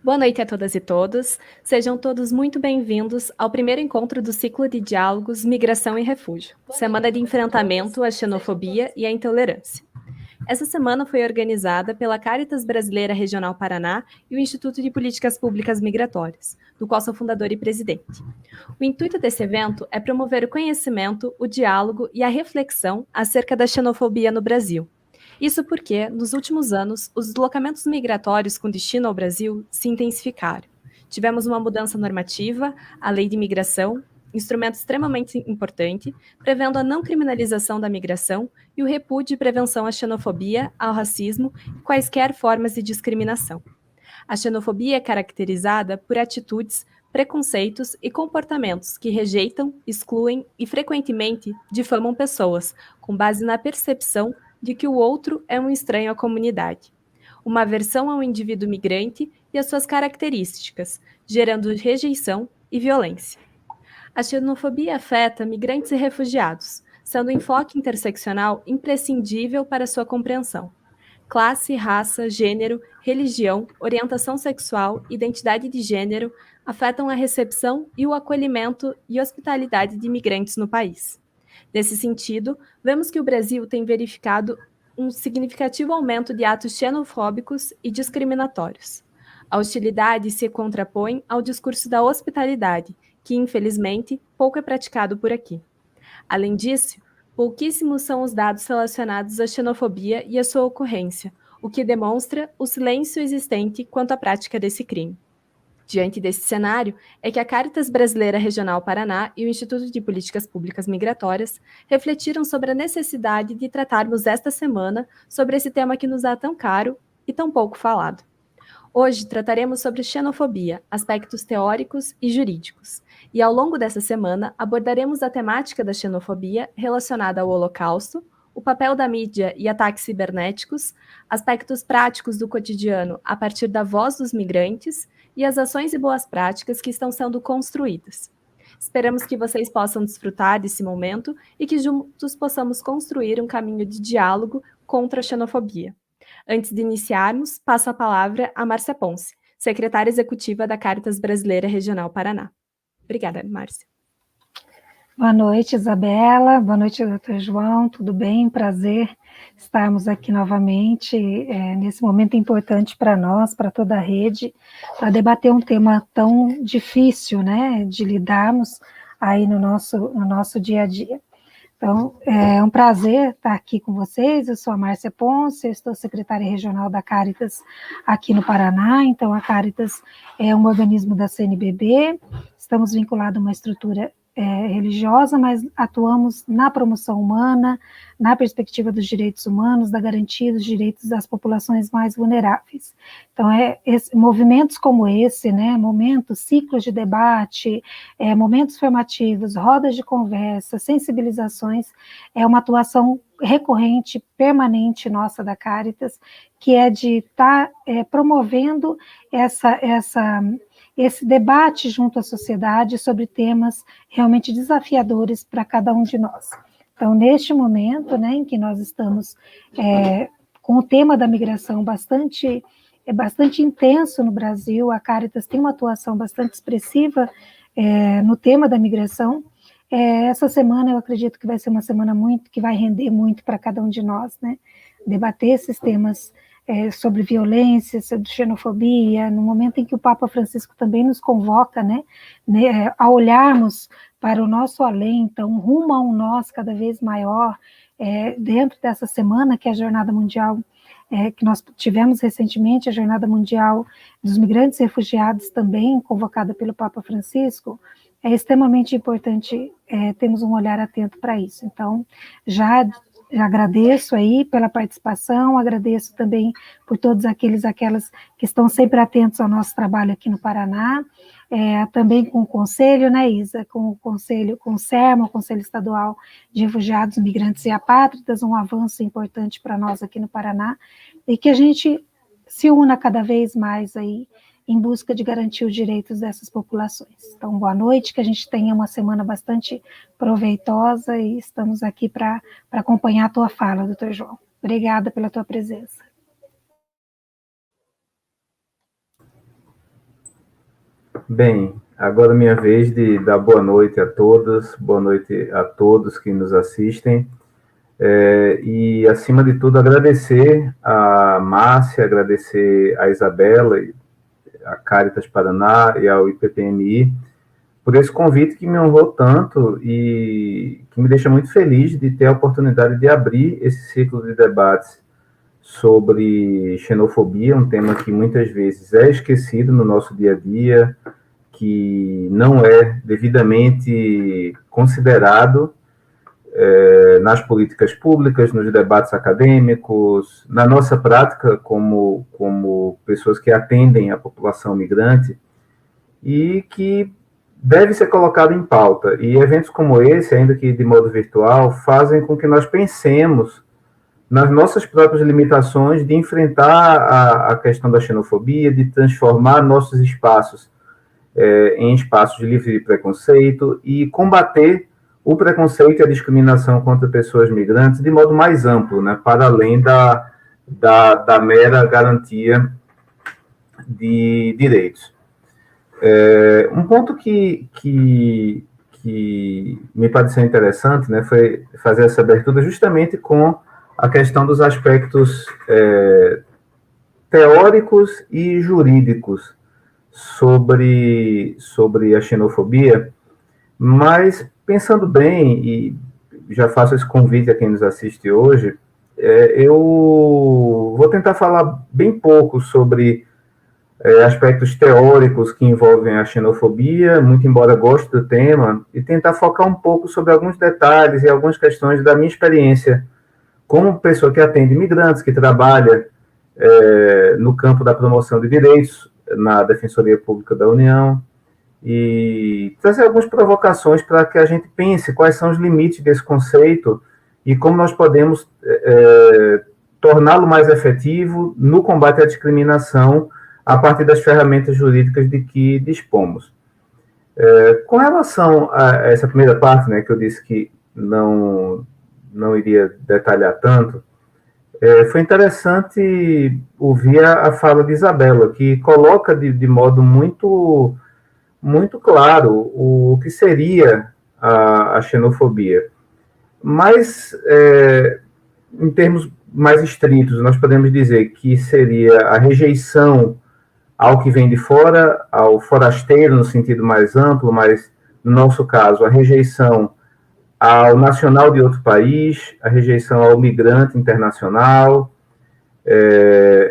Boa noite a todas e todos. Sejam todos muito bem-vindos ao primeiro encontro do ciclo de diálogos Migração e Refúgio, semana de enfrentamento à xenofobia e à intolerância. Essa semana foi organizada pela Caritas Brasileira Regional Paraná e o Instituto de Políticas Públicas Migratórias, do qual sou fundador e presidente. O intuito desse evento é promover o conhecimento, o diálogo e a reflexão acerca da xenofobia no Brasil. Isso porque, nos últimos anos, os deslocamentos migratórios com destino ao Brasil se intensificaram. Tivemos uma mudança normativa, a Lei de Imigração, instrumento extremamente importante, prevendo a não criminalização da migração e o repúdio e prevenção à xenofobia, ao racismo e quaisquer formas de discriminação. A xenofobia é caracterizada por atitudes, preconceitos e comportamentos que rejeitam, excluem e frequentemente difamam pessoas, com base na percepção de que o outro é um estranho à comunidade. Uma aversão ao indivíduo migrante e às suas características, gerando rejeição e violência. A xenofobia afeta migrantes e refugiados, sendo o enfoque interseccional imprescindível para sua compreensão. Classe, raça, gênero, religião, orientação sexual, identidade de gênero afetam a recepção e o acolhimento e hospitalidade de imigrantes no país. Nesse sentido, vemos que o Brasil tem verificado um significativo aumento de atos xenofóbicos e discriminatórios. A hostilidade se contrapõe ao discurso da hospitalidade, que, infelizmente, pouco é praticado por aqui. Além disso, pouquíssimos são os dados relacionados à xenofobia e à sua ocorrência, o que demonstra o silêncio existente quanto à prática desse crime. Diante desse cenário, é que a Caritas Brasileira Regional Paraná e o Instituto de Políticas Públicas Migratórias refletiram sobre a necessidade de tratarmos esta semana sobre esse tema que nos é tão caro e tão pouco falado. Hoje trataremos sobre xenofobia, aspectos teóricos e jurídicos, e ao longo dessa semana abordaremos a temática da xenofobia relacionada ao Holocausto, o papel da mídia e ataques cibernéticos, aspectos práticos do cotidiano a partir da voz dos migrantes e as ações e boas práticas que estão sendo construídas. Esperamos que vocês possam desfrutar desse momento e que juntos possamos construir um caminho de diálogo contra a xenofobia. Antes de iniciarmos, passo a palavra a Márcia Ponce, secretária executiva da Caritas Brasileira Regional Paraná. Obrigada, Márcia. Boa noite, Isabela. Boa noite, doutor João. Tudo bem? Prazer estarmos aqui novamente nesse momento importante para nós, para toda a rede, para debater um tema tão difícil, né, de lidarmos aí no nosso dia a dia. Então, é um prazer estar aqui com vocês. Eu sou a Márcia Ponce, eu estou secretária regional da Caritas aqui no Paraná. Então, a Caritas é um organismo da CNBB, estamos vinculados a uma estrutura religiosa, mas atuamos na promoção humana, na perspectiva dos direitos humanos, da garantia dos direitos das populações mais vulneráveis. Então, movimentos como esse, né, momentos, ciclos de debate, momentos formativos, rodas de conversa, sensibilizações, é uma atuação recorrente, permanente nossa da Caritas, que é de estar promovendo esse debate junto à sociedade sobre temas realmente desafiadores para cada um de nós. Então, neste momento, né, em que nós estamos com o tema da migração bastante intenso no Brasil, a Caritas tem uma atuação bastante expressiva no tema da migração. Essa semana eu acredito que vai ser uma semana que vai render muito para cada um de nós, né? Debater esses temas sobre violência, sobre xenofobia, no momento em que o Papa Francisco também nos convoca, né, a olharmos para o nosso além, então, rumo a um nós cada vez maior, dentro dessa semana, que é a Jornada Mundial, que nós tivemos recentemente, a Jornada Mundial dos Migrantes e Refugiados, também convocada pelo Papa Francisco. É extremamente importante termos um olhar atento para isso. Então, já agradeço aí pela participação, agradeço também por todos aquelas que estão sempre atentos ao nosso trabalho aqui no Paraná, também com o Conselho, né, Isa, com o Conselho, com o CERMA, o Conselho Estadual de Refugiados, Migrantes e Apátridas, um avanço importante para nós aqui no Paraná, e que a gente se una cada vez mais aí em busca de garantir os direitos dessas populações. Então, boa noite, que a gente tenha uma semana bastante proveitosa e estamos aqui para acompanhar a tua fala, doutor João. Obrigada pela tua presença. Bem, agora é minha vez de dar boa noite a todas, boa noite a todos que nos assistem. E, acima de tudo, agradecer a Márcia, agradecer a Isabela, a Caritas Paraná e ao IPPMI por esse convite que me honrou tanto e que me deixa muito feliz de ter a oportunidade de abrir esse ciclo de debates sobre xenofobia, um tema que muitas vezes é esquecido no nosso dia a dia, que não é devidamente considerado nas políticas públicas, nos debates acadêmicos, na nossa prática como pessoas que atendem a população migrante, e que deve ser colocado em pauta. E eventos como esse, ainda que de modo virtual, fazem com que nós pensemos nas nossas próprias limitações de enfrentar a questão da xenofobia, de transformar nossos espaços em espaços livres de preconceito e combater o preconceito e a discriminação contra pessoas migrantes de modo mais amplo, né, para além da mera garantia de direitos. Um ponto que me pareceu interessante, né, foi fazer essa abertura justamente com a questão dos aspectos teóricos e jurídicos sobre a xenofobia, mas pensando bem, e já faço esse convite a quem nos assiste hoje, eu vou tentar falar bem pouco sobre aspectos teóricos que envolvem a xenofobia, muito embora goste do tema, e tentar focar um pouco sobre alguns detalhes e algumas questões da minha experiência como pessoa que atende imigrantes, que trabalha no campo da promoção de direitos na Defensoria Pública da União, e trazer algumas provocações para que a gente pense quais são os limites desse conceito e como nós podemos torná-lo mais efetivo no combate à discriminação a partir das ferramentas jurídicas de que dispomos. Com relação a essa primeira parte, né, que eu disse que não iria detalhar tanto, foi interessante ouvir a fala de Isabela, que coloca de modo muito, muito claro o que seria a xenofobia. Mas, em termos mais estritos, nós podemos dizer que seria a rejeição ao que vem de fora, ao forasteiro no sentido mais amplo, mas, no nosso caso, a rejeição ao nacional de outro país, a rejeição ao migrante internacional,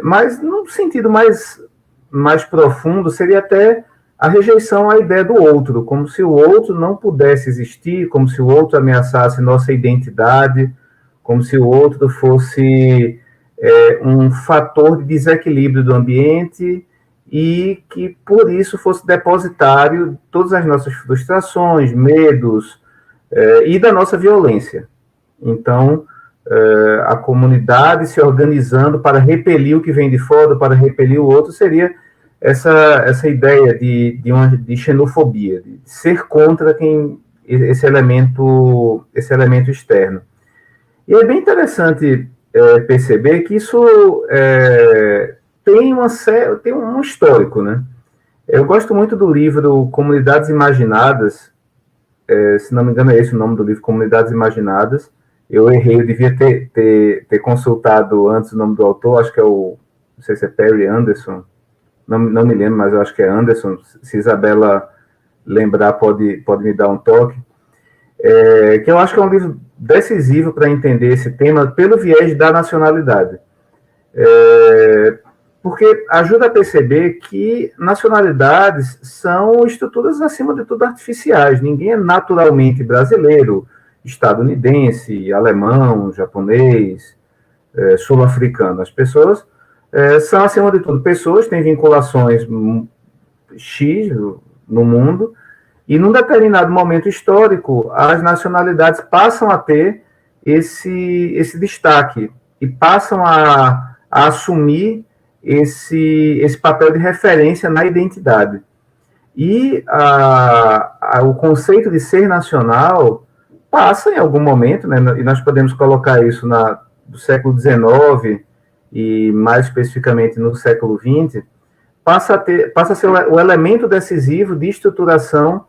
mas, num sentido mais profundo, seria até a rejeição à ideia do outro, como se o outro não pudesse existir, como se o outro ameaçasse nossa identidade, como se o outro fosse um fator de desequilíbrio do ambiente e que, por isso, fosse depositário de todas as nossas frustrações, medos e da nossa violência. Então, a comunidade se organizando para repelir o que vem de fora, para repelir o outro, seria essa ideia de xenofobia, de ser contra esse elemento externo. E é bem interessante perceber que isso tem um histórico, né? Eu gosto muito do livro Comunidades Imaginadas, se não me engano é esse o nome do livro, Comunidades Imaginadas. Eu errei, eu devia ter consultado antes o nome do autor, acho que não sei se é Perry Anderson, não me lembro, mas eu acho que é Anderson. Se Isabela lembrar, pode me dar um toque. Que eu acho que é um livro decisivo para entender esse tema pelo viés da nacionalidade. Porque ajuda a perceber que nacionalidades são estruturas, acima de tudo, artificiais. Ninguém é naturalmente brasileiro, estadunidense, alemão, japonês, sul-africano. As pessoas são, acima de tudo, pessoas, têm vinculações X no mundo, e num determinado momento histórico, as nacionalidades passam a ter esse destaque e passam a assumir esse papel de referência na identidade. E o conceito de ser nacional passa em algum momento, né, e nós podemos colocar isso do século XIX e mais especificamente no século XX, passa a ser o elemento decisivo de estruturação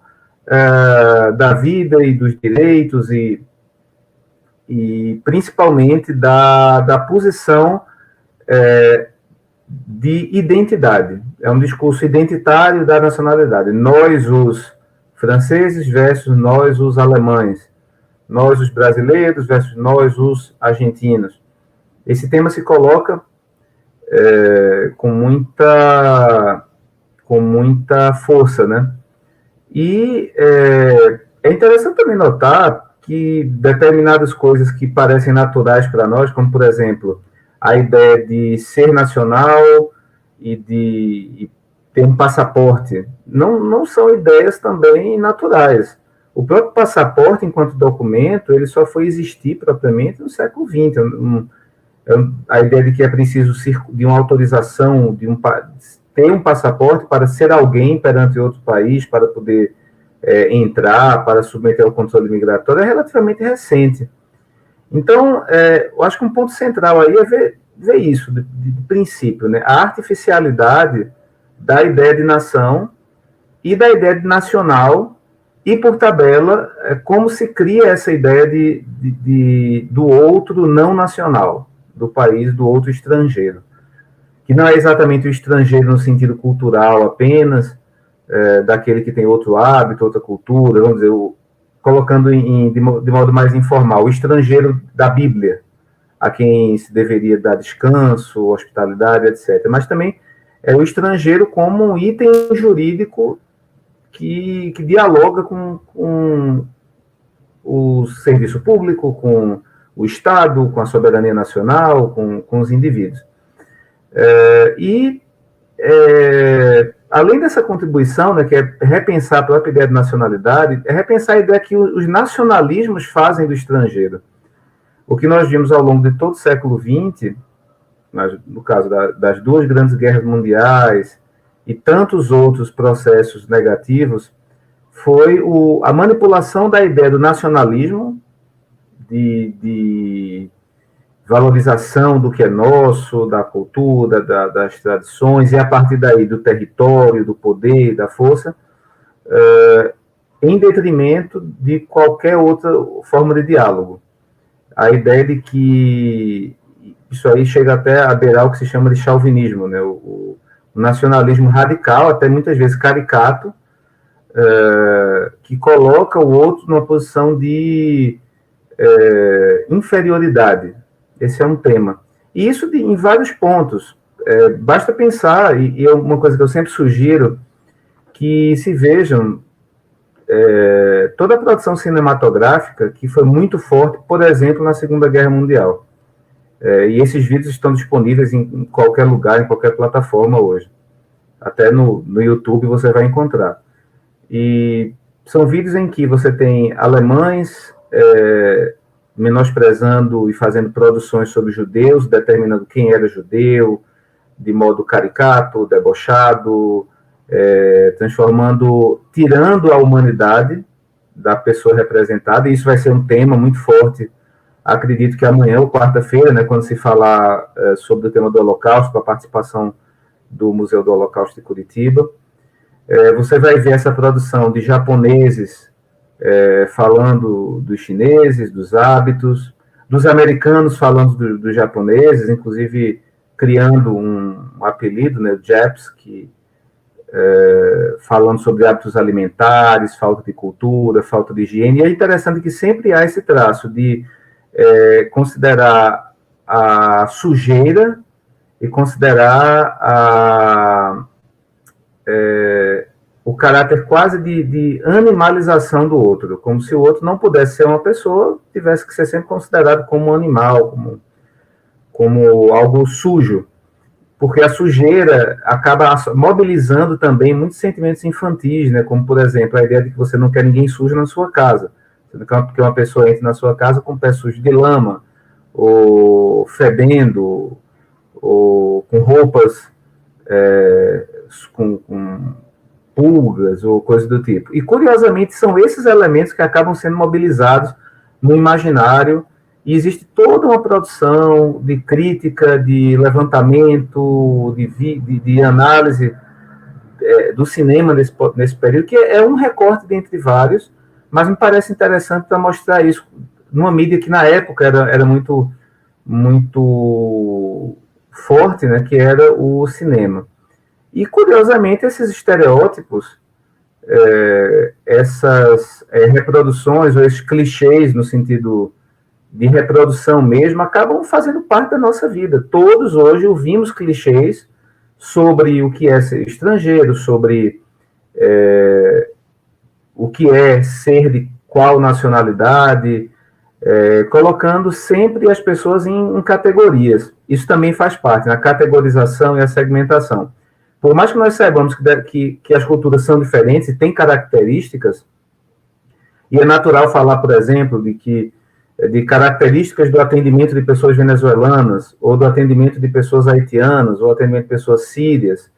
da vida e dos direitos e principalmente da posição de identidade. É um discurso identitário da nacionalidade. Nós, os franceses, versus nós, os alemães. Nós, os brasileiros, versus nós, os argentinos. Esse tema se coloca com muita força, né? E é interessante também notar que determinadas coisas que parecem naturais para nós, como, por exemplo, a ideia de ser nacional e de ter um passaporte, não são ideias também naturais. O próprio passaporte, enquanto documento, ele só foi existir propriamente no século XX. A ideia de que é preciso de uma autorização, ter um passaporte para ser alguém perante outro país, para poder entrar, para submeter ao controle migratório, é relativamente recente. Então, eu acho que um ponto central aí é ver isso, de princípio, né? A artificialidade da ideia de nação e da ideia de nacional, e, por tabela, como se cria essa ideia do outro não nacional, do país, do outro estrangeiro, que não é exatamente o estrangeiro no sentido cultural apenas, daquele que tem outro hábito, outra cultura, vamos dizer, colocando de modo mais informal, o estrangeiro da Bíblia, a quem se deveria dar descanso, hospitalidade, etc. Mas também é o estrangeiro como um item jurídico que dialoga com o serviço público, com o Estado, com a soberania nacional, com os indivíduos. Além dessa contribuição, né, que é repensar a própria ideia de nacionalidade, é repensar a ideia que os nacionalismos fazem do estrangeiro. O que nós vimos ao longo de todo o século XX, no caso das duas grandes guerras mundiais e tantos outros processos negativos, foi a manipulação da ideia do nacionalismo, de valorização do que é nosso, da cultura, das tradições, e a partir daí do território, do poder, da força, em detrimento de qualquer outra forma de diálogo. A ideia de que isso aí chega até a beirar o que se chama de chauvinismo, né? O nacionalismo radical, até muitas vezes caricato, que coloca o outro numa posição de inferioridade. Esse é um tema. E isso em vários pontos. Basta pensar, e é uma coisa que eu sempre sugiro, que se vejam toda a produção cinematográfica que foi muito forte, por exemplo, na Segunda Guerra Mundial. E esses vídeos estão disponíveis em qualquer lugar, em qualquer plataforma hoje. Até no YouTube você vai encontrar. E são vídeos em que você tem alemães menosprezando e fazendo produções sobre judeus, determinando quem era judeu, de modo caricato, debochado, tirando a humanidade da pessoa representada, e isso vai ser um tema muito forte, acredito que amanhã ou quarta-feira, né, quando se falar sobre o tema do Holocausto, com a participação do Museu do Holocausto de Curitiba. Você vai ver essa produção de japoneses falando dos chineses, dos hábitos, dos americanos falando dos japoneses, inclusive criando um apelido, né, Japs, falando sobre hábitos alimentares, falta de cultura, falta de higiene. E é interessante que sempre há esse traço de considerar a sujeira e considerar o caráter quase de animalização do outro, como se o outro não pudesse ser uma pessoa, tivesse que ser sempre considerado como um animal, como algo sujo, porque a sujeira acaba mobilizando também muitos sentimentos infantis, né? Como, por exemplo, a ideia de que você não quer ninguém sujo na sua casa, você não quer que uma pessoa entre na sua casa com o pé sujo de lama, ou fedendo, ou com roupas com pulgas ou coisa do tipo. E, curiosamente, são esses elementos que acabam sendo mobilizados no imaginário, e existe toda uma produção de crítica, de levantamento, de análise do cinema nesse período, que é um recorte dentre vários, mas me parece interessante para mostrar isso numa mídia que na época era muito, muito forte, né, que era o cinema. E, curiosamente, esses estereótipos, essas reproduções, ou esses clichês, no sentido de reprodução mesmo, acabam fazendo parte da nossa vida. Todos hoje ouvimos clichês sobre o que é ser estrangeiro, sobre o que é ser de qual nacionalidade, colocando sempre as pessoas em categorias. Isso também faz parte, na categorização e a segmentação. Por mais que nós saibamos que as culturas são diferentes e têm características, e é natural falar, por exemplo, de características do atendimento de pessoas venezuelanas, ou do atendimento de pessoas haitianas, ou atendimento de pessoas sírias,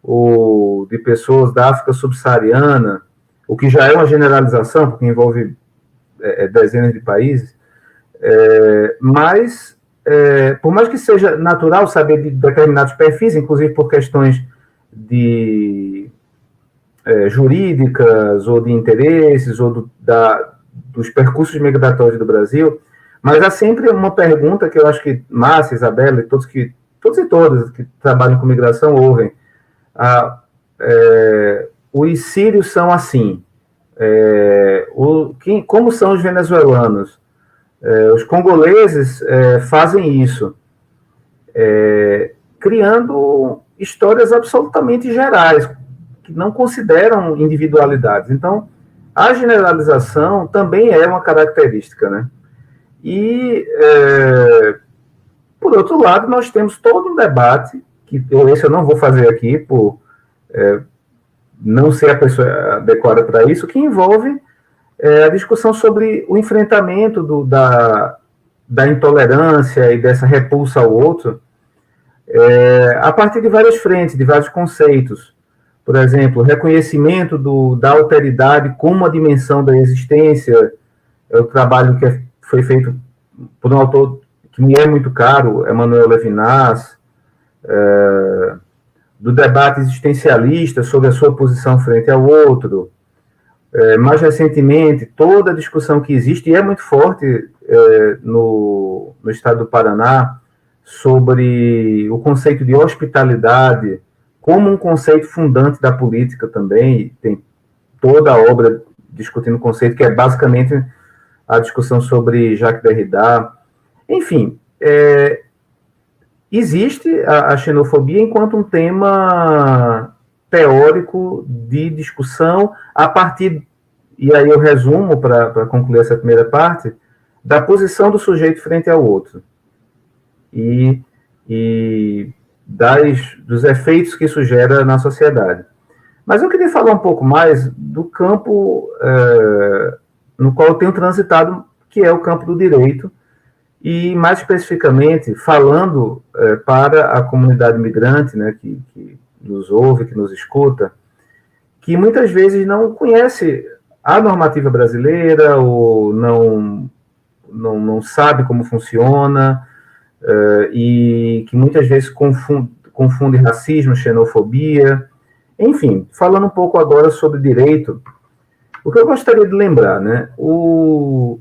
ou de pessoas da África subsaariana, o que já é uma generalização, porque envolve dezenas de países, mas, por mais que seja natural saber de determinados perfis, inclusive por questões jurídicas, ou de interesses, ou dos percursos migratórios do Brasil, mas há sempre uma pergunta que eu acho que Márcia, Isabela e todos e todas que trabalham com migração ouvem. Os sírios são assim. Como são os venezuelanos? Os congoleses fazem isso, criando histórias absolutamente gerais, que não consideram individualidades. Então, a generalização também é uma característica, né? E, por outro lado, nós temos todo um debate, que esse eu não vou fazer aqui, por não ser a pessoa adequada para isso, que envolve a discussão sobre o enfrentamento da intolerância e dessa repulsa ao outro, a partir de várias frentes, de vários conceitos. Por exemplo, reconhecimento da alteridade como uma dimensão da existência, é o trabalho que foi feito por um autor que me é muito caro, Emmanuel Levinas, do debate existencialista sobre a sua posição frente ao outro. Mais recentemente, toda a discussão que existe, e é muito forte no estado do Paraná, sobre o conceito de hospitalidade, como um conceito fundante da política também, tem toda a obra discutindo o conceito, que é basicamente a discussão sobre Jacques Derrida. Enfim, existe a xenofobia enquanto um tema teórico de discussão a partir, e aí eu resumo para concluir essa primeira parte, da posição do sujeito frente ao outro. E dos efeitos que isso gera na sociedade. Mas eu queria falar um pouco mais do campo no qual eu tenho transitado, que é o campo do direito, e mais especificamente falando para a comunidade migrante, né, que nos ouve, que nos escuta, que muitas vezes não conhece a normativa brasileira, ou não sabe como funciona, e que muitas vezes confunde racismo, xenofobia. Enfim, falando um pouco agora sobre direito, o que eu gostaria de lembrar, né, o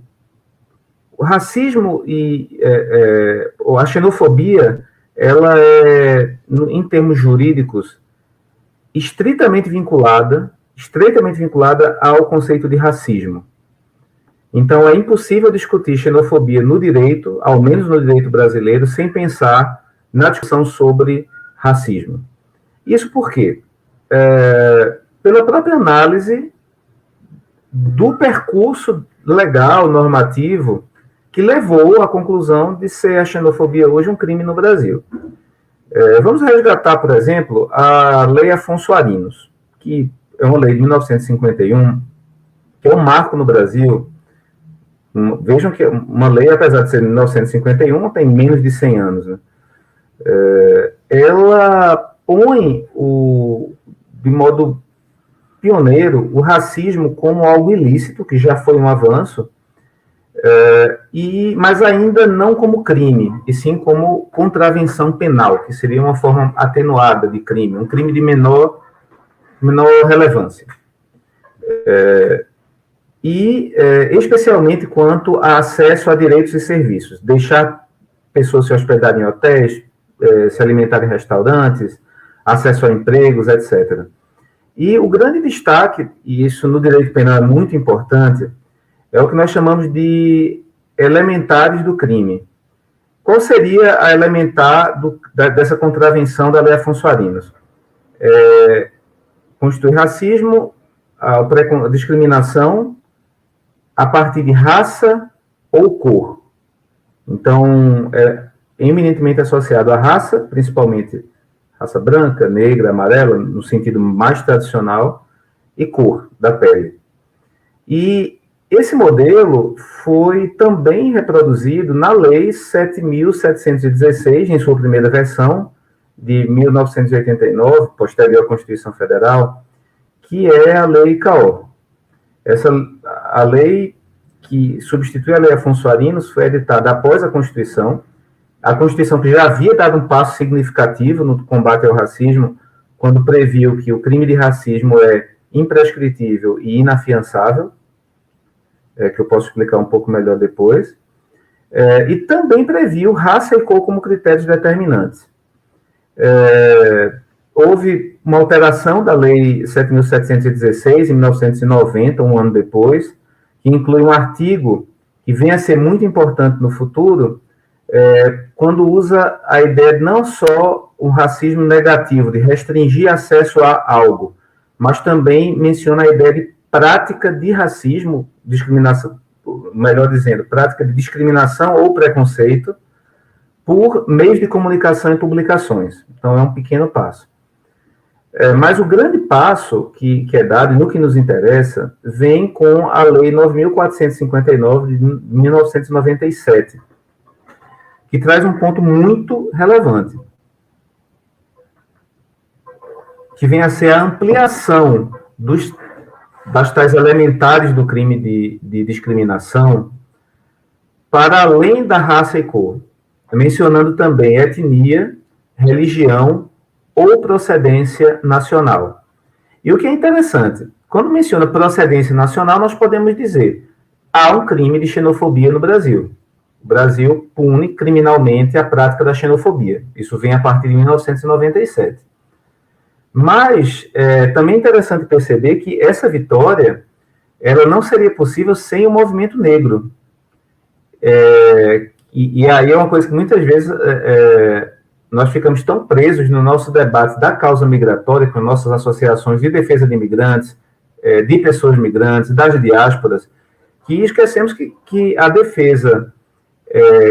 racismo e a xenofobia, ela é, em termos jurídicos, estreitamente vinculada ao conceito de racismo. Então, é impossível discutir xenofobia no direito, ao menos no direito brasileiro, sem pensar na discussão sobre racismo. Isso por quê? Pela própria análise do percurso legal, normativo, que levou à conclusão de ser a xenofobia hoje um crime no Brasil. Vamos resgatar, por exemplo, a Lei Afonso Arinos, que é uma lei de 1951, que é um marco no Brasil. Vejam que uma lei, apesar de ser de 1951, tem menos de 100 anos. Né? Ela põe, de modo pioneiro, o racismo como algo ilícito, que já foi um avanço, mas ainda não como crime, e sim como contravenção penal, que seria uma forma atenuada de crime, um crime de menor menor relevância. Especialmente quanto a acesso a direitos e serviços. Deixar pessoas se hospedarem em hotéis, se alimentarem em restaurantes, acesso a empregos, etc. E o grande destaque, e isso no direito penal é muito importante, é o que nós chamamos de elementares do crime. Qual seria a elementar dessa contravenção da Lei Afonso Arinos? Constitui racismo, a discriminação a partir de raça ou cor. Então, é eminentemente associado à raça, principalmente raça branca, negra, amarela, no sentido mais tradicional, e cor da pele. E esse modelo foi também reproduzido na Lei 7.716, em sua primeira versão, de 1989, posterior à Constituição Federal, que é a Lei CAO. A lei que substitui a Lei Afonso Arinos foi editada após a Constituição que já havia dado um passo significativo no combate ao racismo, quando previu que o crime de racismo é imprescritível e inafiançável, que eu posso explicar um pouco melhor depois, e também previu raça e cor como critérios determinantes. Houve uma alteração da Lei 7.716, em 1990, um ano depois, que inclui um artigo que vem a ser muito importante no futuro, quando usa a ideia de não só o racismo negativo, de restringir acesso a algo, mas também menciona a ideia de prática de racismo, discriminação, melhor dizendo, prática de discriminação ou preconceito por meios de comunicação e publicações. Então, é um pequeno passo. Mas o grande passo que é dado, e no que nos interessa, vem com a Lei 9.459 de 1997, que traz um ponto muito relevante, que vem a ser a ampliação das tais elementares do crime de discriminação para além da raça e cor, mencionando também etnia, religião ou procedência nacional. E o que é interessante, quando menciona procedência nacional, nós podemos dizer, há um crime de xenofobia no Brasil. O Brasil pune criminalmente a prática da xenofobia. Isso vem a partir de 1997. Mas também é interessante perceber que essa vitória ela não seria possível sem o movimento negro. E aí é uma coisa que muitas vezes nós ficamos tão presos no nosso debate da causa migratória, com nossas associações de defesa de imigrantes, de pessoas migrantes, das diásporas, que esquecemos que a defesa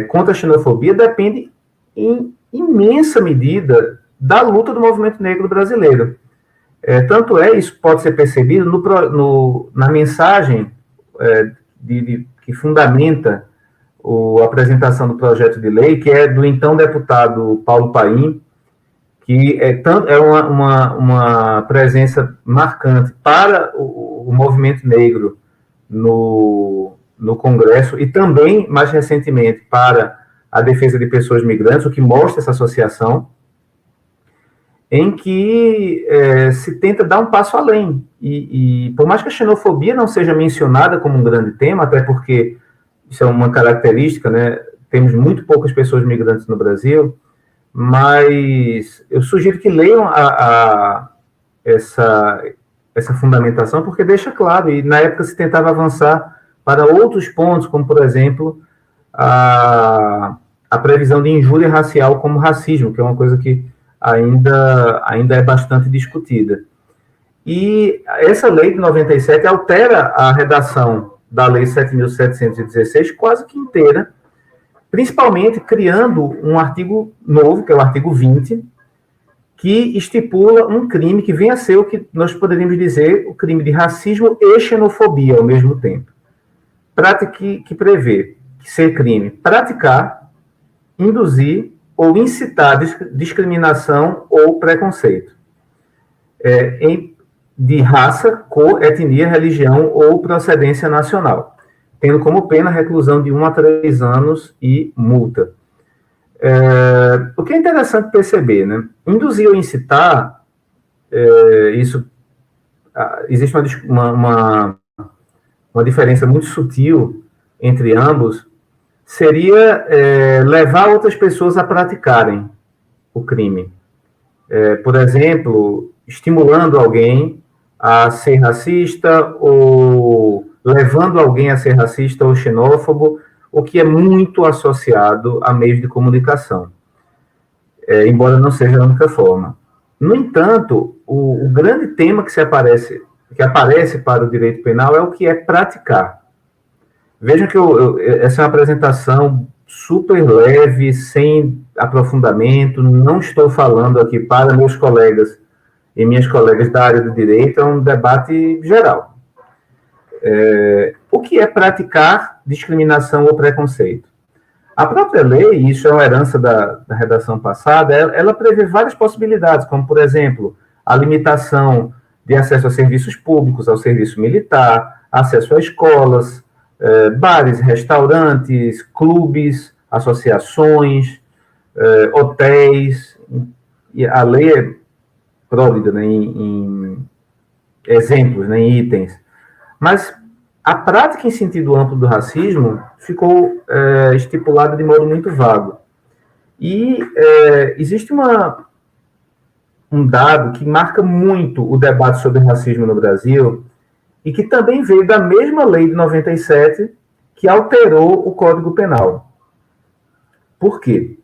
contra a xenofobia depende em imensa medida da luta do movimento negro brasileiro. Tanto isso pode ser percebido na mensagem que fundamenta a apresentação do projeto de lei, que é do então deputado Paulo Paim, que é uma presença marcante para o movimento negro no Congresso e também, mais recentemente, para a defesa de pessoas migrantes, o que mostra essa associação, em que se tenta dar um passo além. E por mais que a xenofobia não seja mencionada como um grande tema, até porque isso é uma característica, né? Temos muito poucas pessoas migrantes no Brasil, mas eu sugiro que leiam essa fundamentação, porque deixa claro, e na época se tentava avançar para outros pontos, como, por exemplo, a previsão de injúria racial como racismo, que é uma coisa que ainda é bastante discutida. E essa lei de 97 altera a redação da Lei 7.716 quase que inteira, principalmente criando um artigo novo, que é o artigo 20, que estipula um crime que vem a ser o que nós poderíamos dizer o crime de racismo e xenofobia ao mesmo tempo. Que prevê que ser crime praticar, induzir ou incitar discriminação ou preconceito de raça, cor, etnia, religião ou procedência nacional, tendo como pena reclusão de 1 a 3 anos e multa. O que é interessante perceber, né? Induzir ou incitar, isso existe uma diferença muito sutil entre ambos, seria levar outras pessoas a praticarem o crime. Por exemplo, estimulando alguém a ser racista ou levando alguém a ser racista ou xenófobo, o que é muito associado a meios de comunicação, embora não seja a única forma. No entanto, o grande tema que aparece para o direito penal é o que é praticar. Vejam que essa é uma apresentação super leve, sem aprofundamento, não estou falando aqui para meus colegas e minhas colegas da área do direito, é um debate geral. O que é praticar discriminação ou preconceito? A própria lei, e isso é uma herança da redação passada, ela prevê várias possibilidades, como, por exemplo, a limitação de acesso a serviços públicos, ao serviço militar, acesso a escolas, bares, restaurantes, clubes, associações, hotéis. E a lei é pródiga, né, em exemplos, né, em itens. Mas a prática em sentido amplo do racismo ficou estipulada de modo muito vago. E existe um dado que marca muito o debate sobre racismo no Brasil e que também veio da mesma lei de 97 que alterou o Código Penal. Por quê?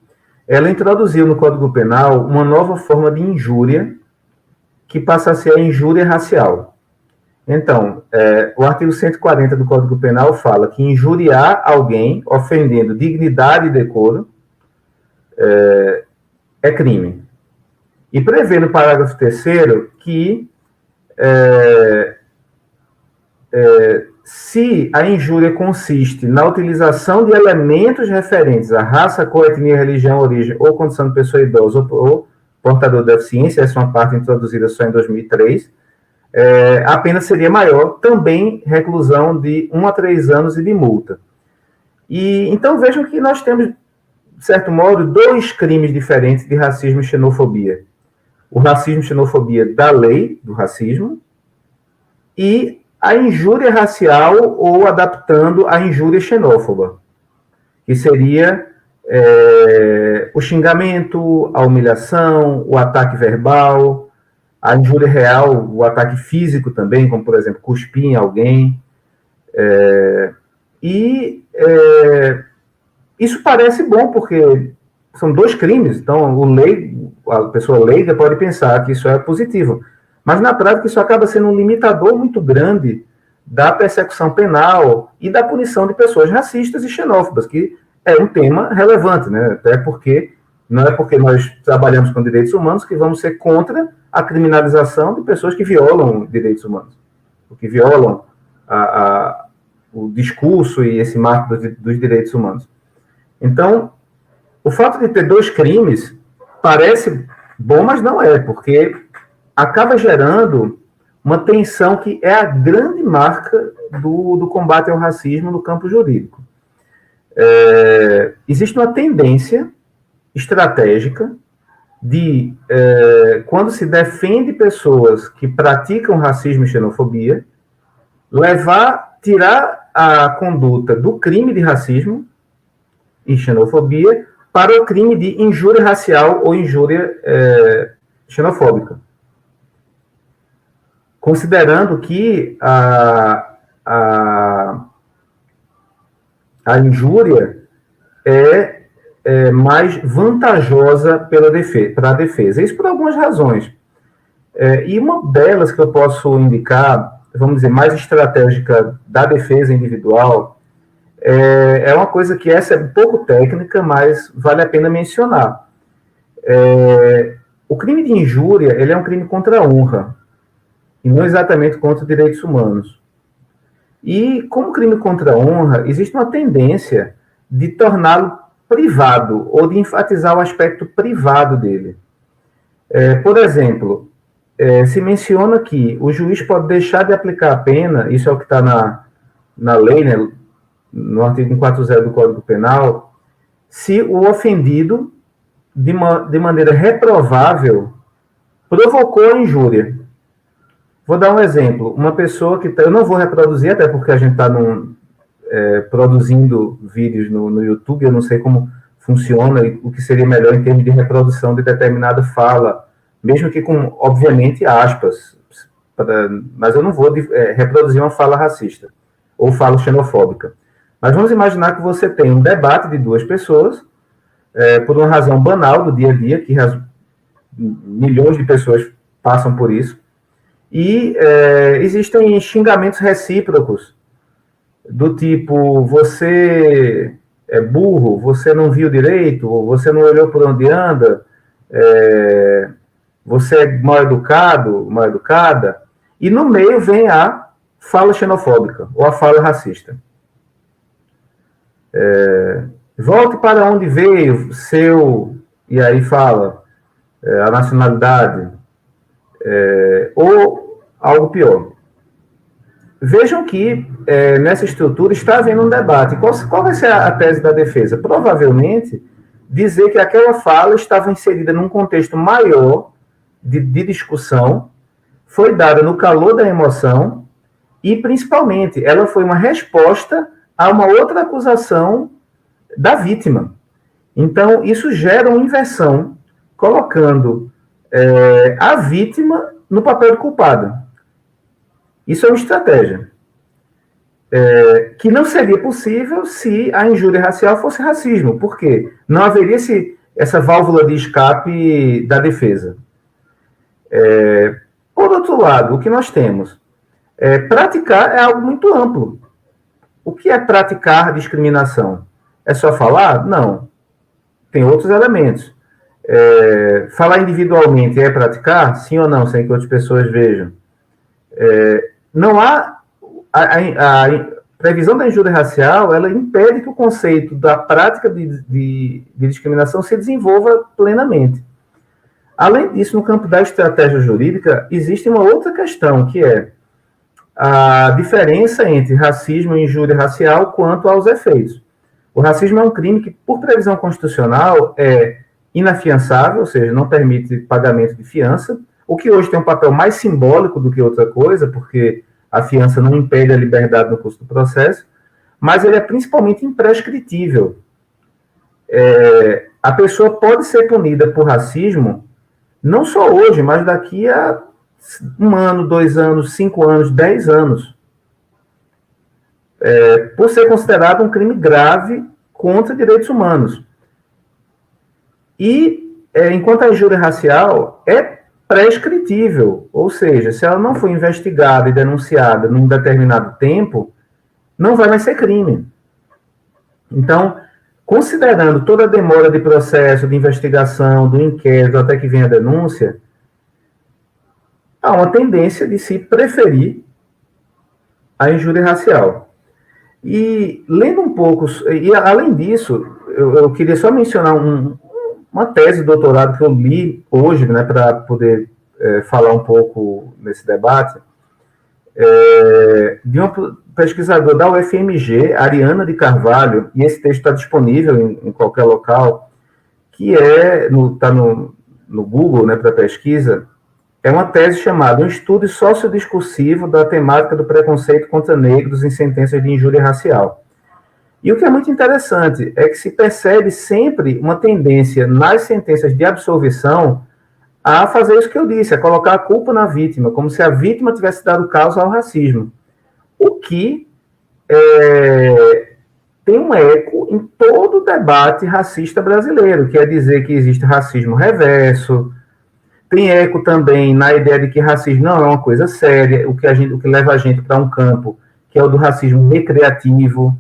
Ela introduziu no Código Penal uma nova forma de injúria que passa a ser a injúria racial. Então, o artigo 140 do Código Penal fala que injuriar alguém ofendendo dignidade e decoro é crime. E prevê no parágrafo 3º que se a injúria consiste na utilização de elementos referentes à raça, cor, etnia, religião, origem ou condição de pessoa idosa ou portador de deficiência, essa é uma parte introduzida só em 2003, a pena seria maior, também reclusão de 1 a 3 anos e de multa. E então vejam que nós temos, de certo modo, 2 crimes diferentes de racismo e xenofobia. O racismo e xenofobia da lei do racismo e a injúria racial ou adaptando a injúria xenófoba, que seria o xingamento, a humilhação, o ataque verbal, a injúria real, o ataque físico também, como, por exemplo, cuspir em alguém. Isso parece bom, porque são 2 crimes, então a pessoa leiga pode pensar que isso é positivo. Mas, na prática, isso acaba sendo um limitador muito grande da persecução penal e da punição de pessoas racistas e xenófobas, que é um tema relevante, né? Até porque não é porque nós trabalhamos com direitos humanos que vamos ser contra a criminalização de pessoas que violam direitos humanos, ou que violam o discurso e esse marco dos direitos humanos. Então, o fato de ter 2 crimes parece bom, mas não é, porque acaba gerando uma tensão que é a grande marca do combate ao racismo no campo jurídico. Existe uma tendência estratégica de, quando se defende pessoas que praticam racismo e xenofobia, tirar a conduta do crime de racismo e xenofobia para o crime de injúria racial ou injúria xenofóbica, considerando que a injúria é mais vantajosa para a defesa. Isso por algumas razões. E uma delas que eu posso indicar, vamos dizer, mais estratégica da defesa individual, é uma coisa que essa é um pouco técnica, mas vale a pena mencionar. O crime de injúria, ele é um crime contra a honra, e não exatamente contra direitos humanos. E, como crime contra a honra, existe uma tendência de torná-lo privado, ou de enfatizar o aspecto privado dele. Por exemplo, se menciona que o juiz pode deixar de aplicar a pena, isso é o que está na lei, né, no artigo 140 do Código Penal, se o ofendido, de maneira reprovável, provocou a injúria. Vou dar um exemplo. Uma pessoa que... eu não vou reproduzir, até porque a gente está produzindo vídeos no YouTube, eu não sei como funciona e o que seria melhor em termos de reprodução de determinada fala, mesmo que com, obviamente, aspas, mas eu não vou reproduzir uma fala racista ou fala xenofóbica. Mas vamos imaginar que você tem um debate de duas pessoas, por uma razão banal do dia a dia, que milhões de pessoas passam por isso, e existem xingamentos recíprocos, do tipo, você é burro, você não viu direito, você não olhou por onde anda, você é mal educado, mal educada, e no meio vem a fala xenofóbica, ou a fala racista. Volte para onde veio, e aí fala a nacionalidade, ou algo pior. Vejam que nessa estrutura está havendo um debate. Qual vai ser a tese da defesa? Provavelmente dizer que aquela fala estava inserida num contexto maior de discussão, foi dada no calor da emoção e, principalmente, ela foi uma resposta a uma outra acusação da vítima. Então, isso gera uma inversão, colocando a vítima no papel de culpada. Isso é uma estratégia que não seria possível se a injúria racial fosse racismo. Por quê? Não haveria essa válvula de escape da defesa. Por outro lado, o que nós temos? Praticar é algo muito amplo. O que é praticar discriminação? É só falar? Não. Tem outros elementos. Falar individualmente é praticar? Sim ou não, sem que outras pessoas vejam. Não há... A previsão da injúria racial, ela impede que o conceito da prática de discriminação se desenvolva plenamente. Além disso, no campo da estratégia jurídica, existe uma outra questão, que é a diferença entre racismo e injúria racial quanto aos efeitos. O racismo é um crime que, por previsão constitucional, é inafiançável, ou seja, não permite pagamento de fiança, o que hoje tem um papel mais simbólico do que outra coisa, porque a fiança não impede a liberdade no curso do processo, mas ele é principalmente imprescritível. A pessoa pode ser punida por racismo, não só hoje, mas daqui a 1 ano, 2 anos, 5 anos, 10 anos, por ser considerado um crime grave contra direitos humanos. E, enquanto a injúria racial é prescritível, ou seja, se ela não for investigada e denunciada num determinado tempo, não vai mais ser crime. Então, considerando toda a demora de processo, de investigação, do inquérito, até que venha a denúncia, há uma tendência de se preferir a injúria racial. E, lendo um pouco, e além disso, eu queria só mencionar uma tese de doutorado que eu li hoje, né, para poder falar um pouco nesse debate, de uma pesquisadora da UFMG, Ariana de Carvalho, e esse texto está disponível em qualquer local, que está no Google, né, para pesquisa. É uma tese chamada Um Estudo Sociodiscursivo da Temática do Preconceito contra Negros em Sentenças de Injúria Racial. E o que é muito interessante é que se percebe sempre uma tendência nas sentenças de absolvição a fazer isso que eu disse, a colocar a culpa na vítima, como se a vítima tivesse dado causa ao racismo. O que tem um eco em todo o debate racista brasileiro, que é dizer que existe racismo reverso. Tem eco também na ideia de que racismo não é uma coisa séria, o que leva a gente para um campo que é o do racismo recreativo.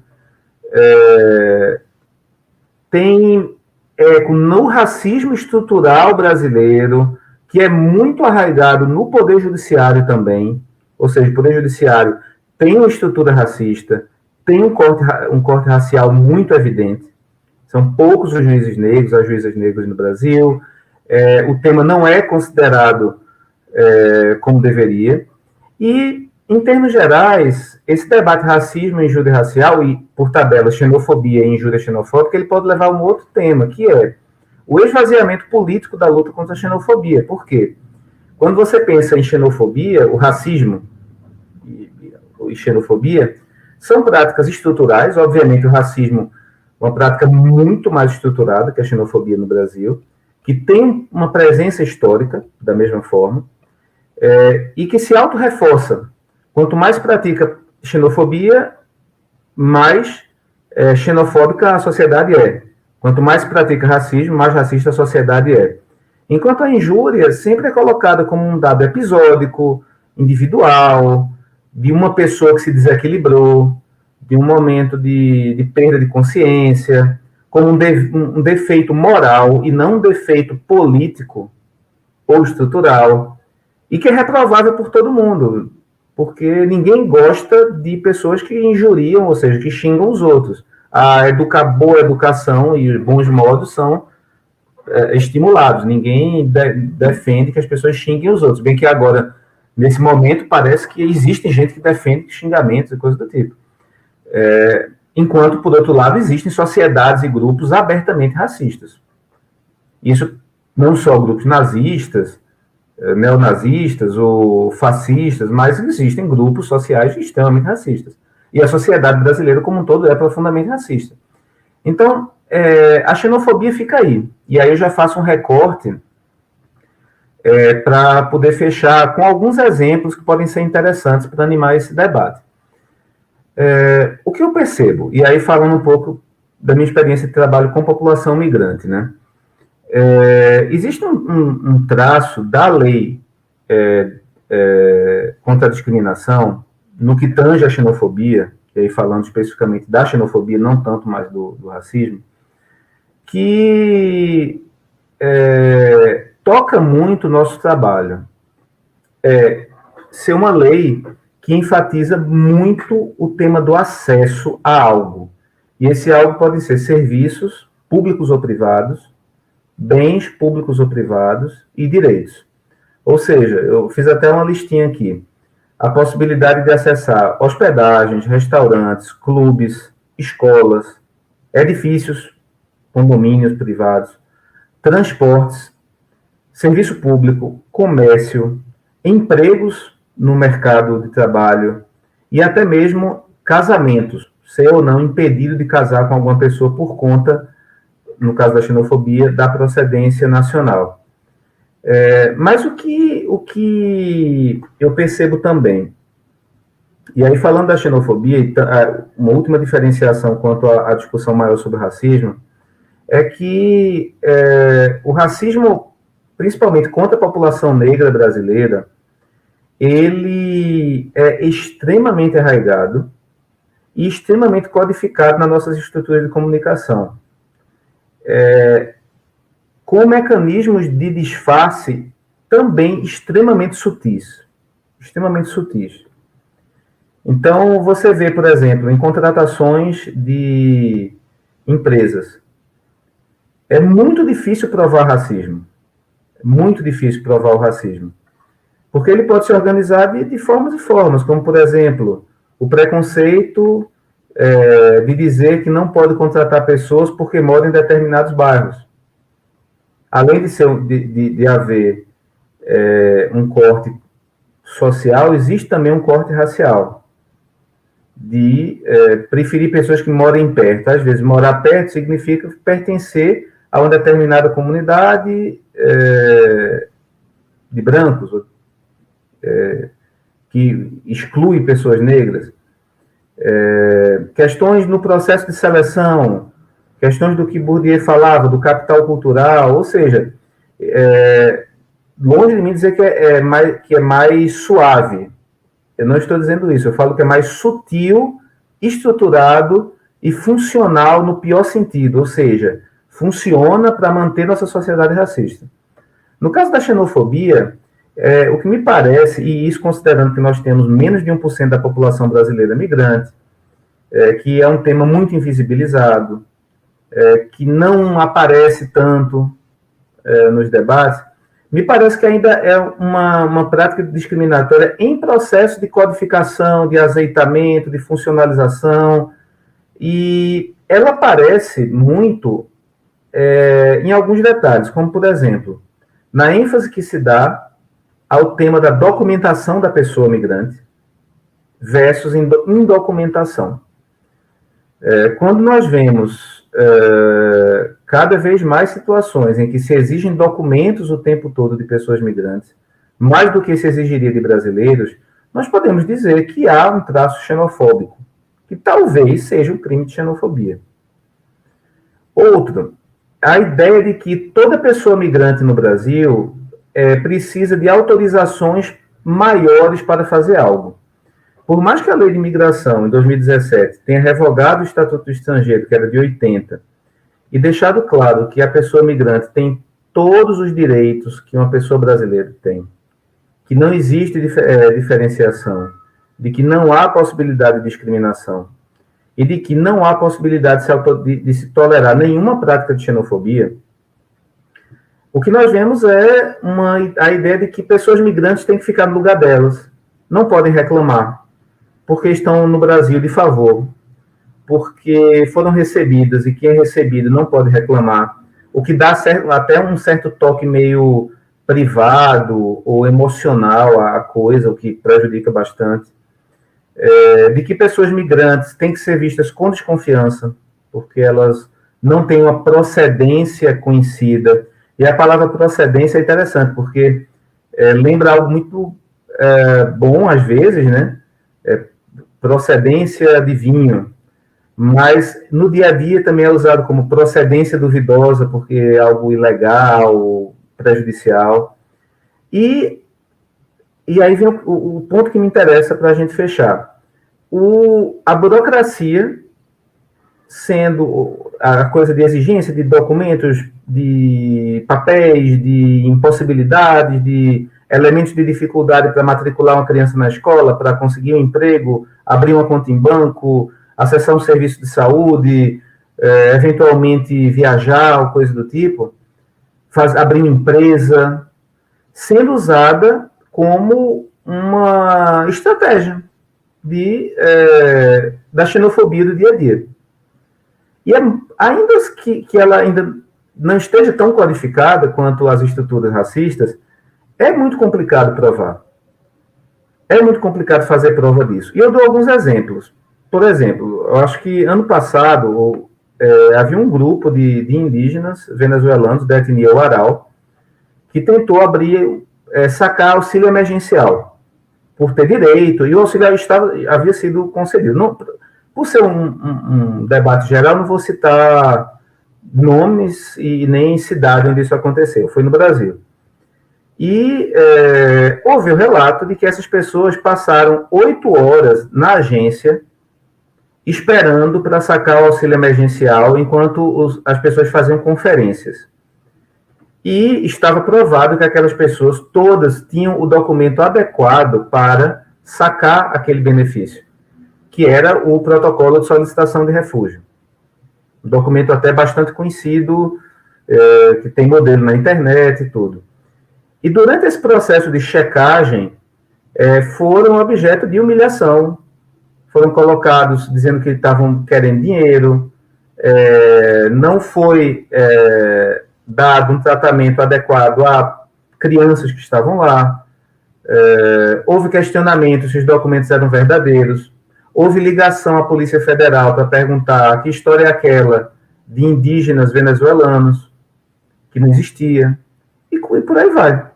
Tem eco no racismo estrutural brasileiro, que é muito arraigado no Poder Judiciário também, ou seja, o Poder Judiciário tem uma estrutura racista, tem um corte racial muito evidente, são poucos os juízes negros, as juízas negras no Brasil, o tema não é considerado como deveria, e, em termos gerais, esse debate racismo e injúria racial, e, por tabela, xenofobia e injúria xenofóbica, ele pode levar a um outro tema, que é o esvaziamento político da luta contra a xenofobia. Por quê? quando você pensa em xenofobia, o racismo e xenofobia são práticas estruturais. Obviamente, o racismo é uma prática muito mais estruturada que a xenofobia no Brasil, que tem uma presença histórica, da mesma forma, e que se auto-reforça. Quanto mais pratica xenofobia, mais xenofóbica a sociedade é. Quanto mais pratica racismo, mais racista a sociedade é. Enquanto a injúria sempre é colocada como um dado episódico, individual, de uma pessoa que se desequilibrou, de um momento de perda de consciência, como um defeito moral e não um defeito político ou estrutural, e que é reprovável por todo mundo, porque ninguém gosta de pessoas que injuriam, ou seja, que xingam os outros. A boa educação e bons modos são estimulados. Ninguém defende que as pessoas xinguem os outros. Bem que agora, nesse momento, parece que existe gente que defende xingamentos e coisas do tipo. Enquanto, por outro lado, existem sociedades e grupos abertamente racistas. Isso não só grupos nazistas, neonazistas ou fascistas, mas existem grupos sociais extremamente racistas. E a sociedade brasileira como um todo é profundamente racista. Então, a xenofobia fica aí. E aí eu já faço um recorte para poder fechar com alguns exemplos que podem ser interessantes para animar esse debate. O que eu percebo, e aí falando um pouco da minha experiência de trabalho com população migrante, né? Existe um traço da lei contra a discriminação no que tange a xenofobia, e aí falando especificamente da xenofobia, não tanto mais do racismo, que toca muito o nosso trabalho. Ser uma lei que enfatiza muito o tema do acesso a algo. E esse algo pode ser serviços públicos ou privados, bens públicos ou privados e direitos. Ou seja, eu fiz até uma listinha aqui. A possibilidade de acessar hospedagens, restaurantes, clubes, escolas, edifícios, condomínios privados, transportes, serviço público, comércio, empregos no mercado de trabalho e até mesmo casamentos, ser ou não impedido de casar com alguma pessoa por conta, no caso da xenofobia, da procedência nacional. Mas o que eu percebo também, e aí falando da xenofobia, uma última diferenciação quanto à discussão maior sobre o racismo, é que o racismo, principalmente contra a população negra brasileira, ele é extremamente arraigado e extremamente codificado nas nossas estruturas de comunicação. Com mecanismos de disfarce também extremamente sutis. Extremamente sutis. Então, você vê, por exemplo, em contratações de empresas, é muito difícil provar racismo. É muito difícil provar o racismo. Porque ele pode se organizar de formas e formas, como, por exemplo, o preconceito de dizer que não pode contratar pessoas porque moram em determinados bairros. Além de haver um corte social, existe também um corte racial, de preferir pessoas que morem perto. Às vezes, morar perto significa pertencer a uma determinada comunidade de brancos, que exclui pessoas negras. Questões no processo de seleção, questões do que Bourdieu falava, do capital cultural, ou seja, longe de mim dizer que é mais suave. Eu não estou dizendo isso, eu falo que é mais sutil, estruturado e funcional no pior sentido, ou seja, funciona para manter nossa sociedade racista. No caso da xenofobia, o que me parece, e isso considerando que nós temos menos de 1% da população brasileira migrante, que é um tema muito invisibilizado, que não aparece tanto nos debates, me parece que ainda é uma prática discriminatória em processo de codificação, de azeitamento, de funcionalização, e ela aparece muito em alguns detalhes, como, por exemplo, na ênfase que se dá ao tema da documentação da pessoa migrante versus indocumentação. Quando nós vemos cada vez mais situações em que se exigem documentos o tempo todo de pessoas migrantes, mais do que se exigiria de brasileiros, nós podemos dizer que há um traço xenofóbico, que talvez seja um crime de xenofobia. Outro, a ideia de que toda pessoa migrante no Brasil precisa de autorizações maiores para fazer algo. Por mais que a lei de imigração, em 2017, tenha revogado o Estatuto do Estrangeiro, que era de 80, e deixado claro que a pessoa migrante tem todos os direitos que uma pessoa brasileira tem, que não existe diferenciação, de que não há possibilidade de discriminação, e de que não há possibilidade de se tolerar nenhuma prática de xenofobia, o que nós vemos é a ideia de que pessoas migrantes têm que ficar no lugar delas, não podem reclamar, porque estão no Brasil de favor, porque foram recebidas e quem é recebido não pode reclamar, o que dá até um certo toque meio privado ou emocional à coisa, o que prejudica bastante. De que pessoas migrantes têm que ser vistas com desconfiança, porque elas não têm uma procedência conhecida. E a palavra procedência é interessante, porque lembra algo muito bom, às vezes, né? Procedência de vinho, mas no dia a dia também é usado como procedência duvidosa, porque é algo ilegal, prejudicial. E aí vem o ponto que me interessa para a gente fechar. A burocracia, sendo a coisa de exigência de documentos, de papéis, de impossibilidades, de elementos de dificuldade para matricular uma criança na escola, para conseguir um emprego, abrir uma conta em banco, acessar um serviço de saúde, eventualmente viajar, ou coisa do tipo, abrir uma empresa, sendo usada como uma estratégia da xenofobia do dia a dia. E ainda que ela ainda não esteja tão qualificada quanto as estruturas racistas, é muito complicado provar. É muito complicado fazer prova disso. E eu dou alguns exemplos. Por exemplo, eu acho que ano passado havia um grupo de indígenas venezuelanos da etnia Huaral que tentou sacar auxílio emergencial por ter direito, e o auxílio havia sido concedido. Não, por ser um debate geral, não vou citar nomes e nem cidade onde isso aconteceu. Foi no Brasil. E houve o relato de que essas pessoas passaram 8 horas na agência esperando para sacar o auxílio emergencial enquanto as pessoas faziam conferências. E estava provado que aquelas pessoas todas tinham o documento adequado para sacar aquele benefício, que era o protocolo de solicitação de refúgio. Um documento até bastante conhecido, que tem modelo na internet e tudo. E durante esse processo de checagem, foram objeto de humilhação, foram colocados dizendo que estavam querendo dinheiro, não foi dado um tratamento adequado a crianças que estavam lá, houve questionamento se os documentos eram verdadeiros, houve ligação à Polícia Federal para perguntar que história é aquela de indígenas venezuelanos, que não existia, e por aí vai.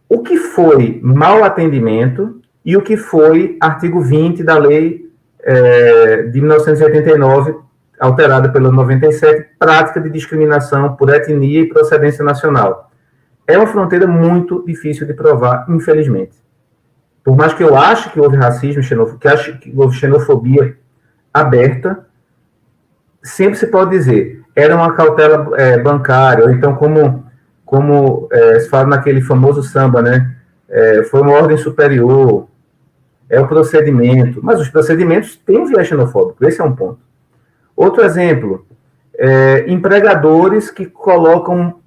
O que foi mau atendimento e o que foi artigo 20 da lei de 1989, alterada pela 97, prática de discriminação por etnia e procedência nacional. É uma fronteira muito difícil de provar, infelizmente. Por mais que eu ache que houve racismo, que houve xenofobia aberta, sempre se pode dizer, era uma cautela bancária, ou então como se fala naquele famoso samba, né? Foi uma ordem superior, é o procedimento, mas os procedimentos têm um viés xenofóbico, esse é um ponto. Outro exemplo, empregadores que colocam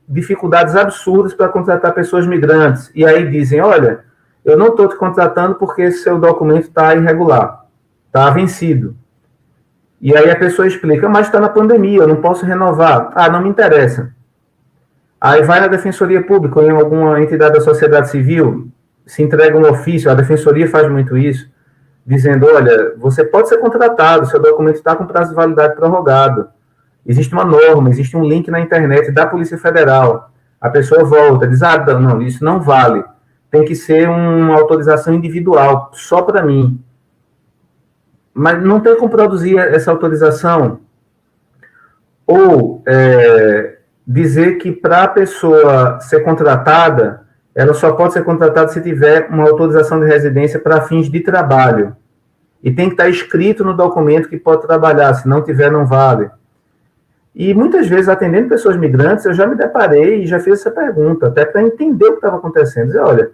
dificuldades absurdas para contratar pessoas migrantes, e aí dizem, olha, eu não estou te contratando porque seu documento está irregular, está vencido. E aí a pessoa explica, mas está na pandemia, eu não posso renovar. Ah, não me interessa. Aí vai na Defensoria Pública ou em alguma entidade da sociedade civil, se entrega um ofício, a Defensoria faz muito isso, dizendo, olha, você pode ser contratado, seu documento está com prazo de validade prorrogado. Existe uma norma, existe um link na internet da Polícia Federal. A pessoa volta, diz, não, isso não vale. Tem que ser uma autorização individual, só para mim. Mas não tem como produzir essa autorização. Ou dizer que para a pessoa ser contratada, ela só pode ser contratada se tiver uma autorização de residência para fins de trabalho. E tem que estar escrito no documento que pode trabalhar, se não tiver, não vale. E muitas vezes, atendendo pessoas migrantes, eu já me deparei e já fiz essa pergunta, até para entender o que estava acontecendo. Dizer, olha,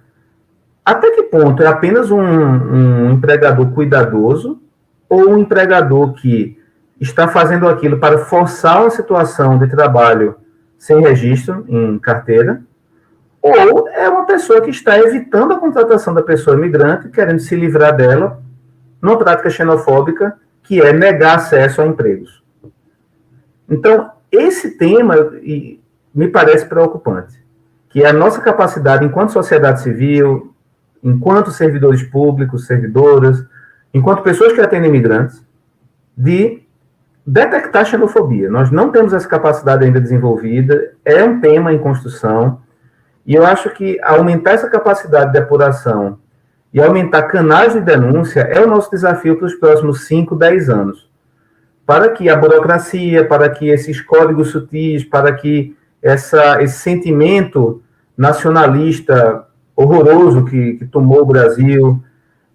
até que ponto é apenas um empregador cuidadoso ou um empregador que está fazendo aquilo para forçar uma situação de trabalho sem registro em carteira, ou é uma pessoa que está evitando a contratação da pessoa migrante, querendo se livrar dela, numa prática xenofóbica, que é negar acesso a empregos. Então, esse tema me parece preocupante, que é a nossa capacidade, enquanto sociedade civil, enquanto servidores públicos, servidoras, enquanto pessoas que atendem imigrantes, de detectar xenofobia. Nós não temos essa capacidade ainda desenvolvida, é um tema em construção, e eu acho que aumentar essa capacidade de apuração e aumentar canais de denúncia é o nosso desafio para os próximos 5, 10 anos. Para que a burocracia, para que esses códigos sutis, para que esse sentimento nacionalista horroroso que tomou o Brasil,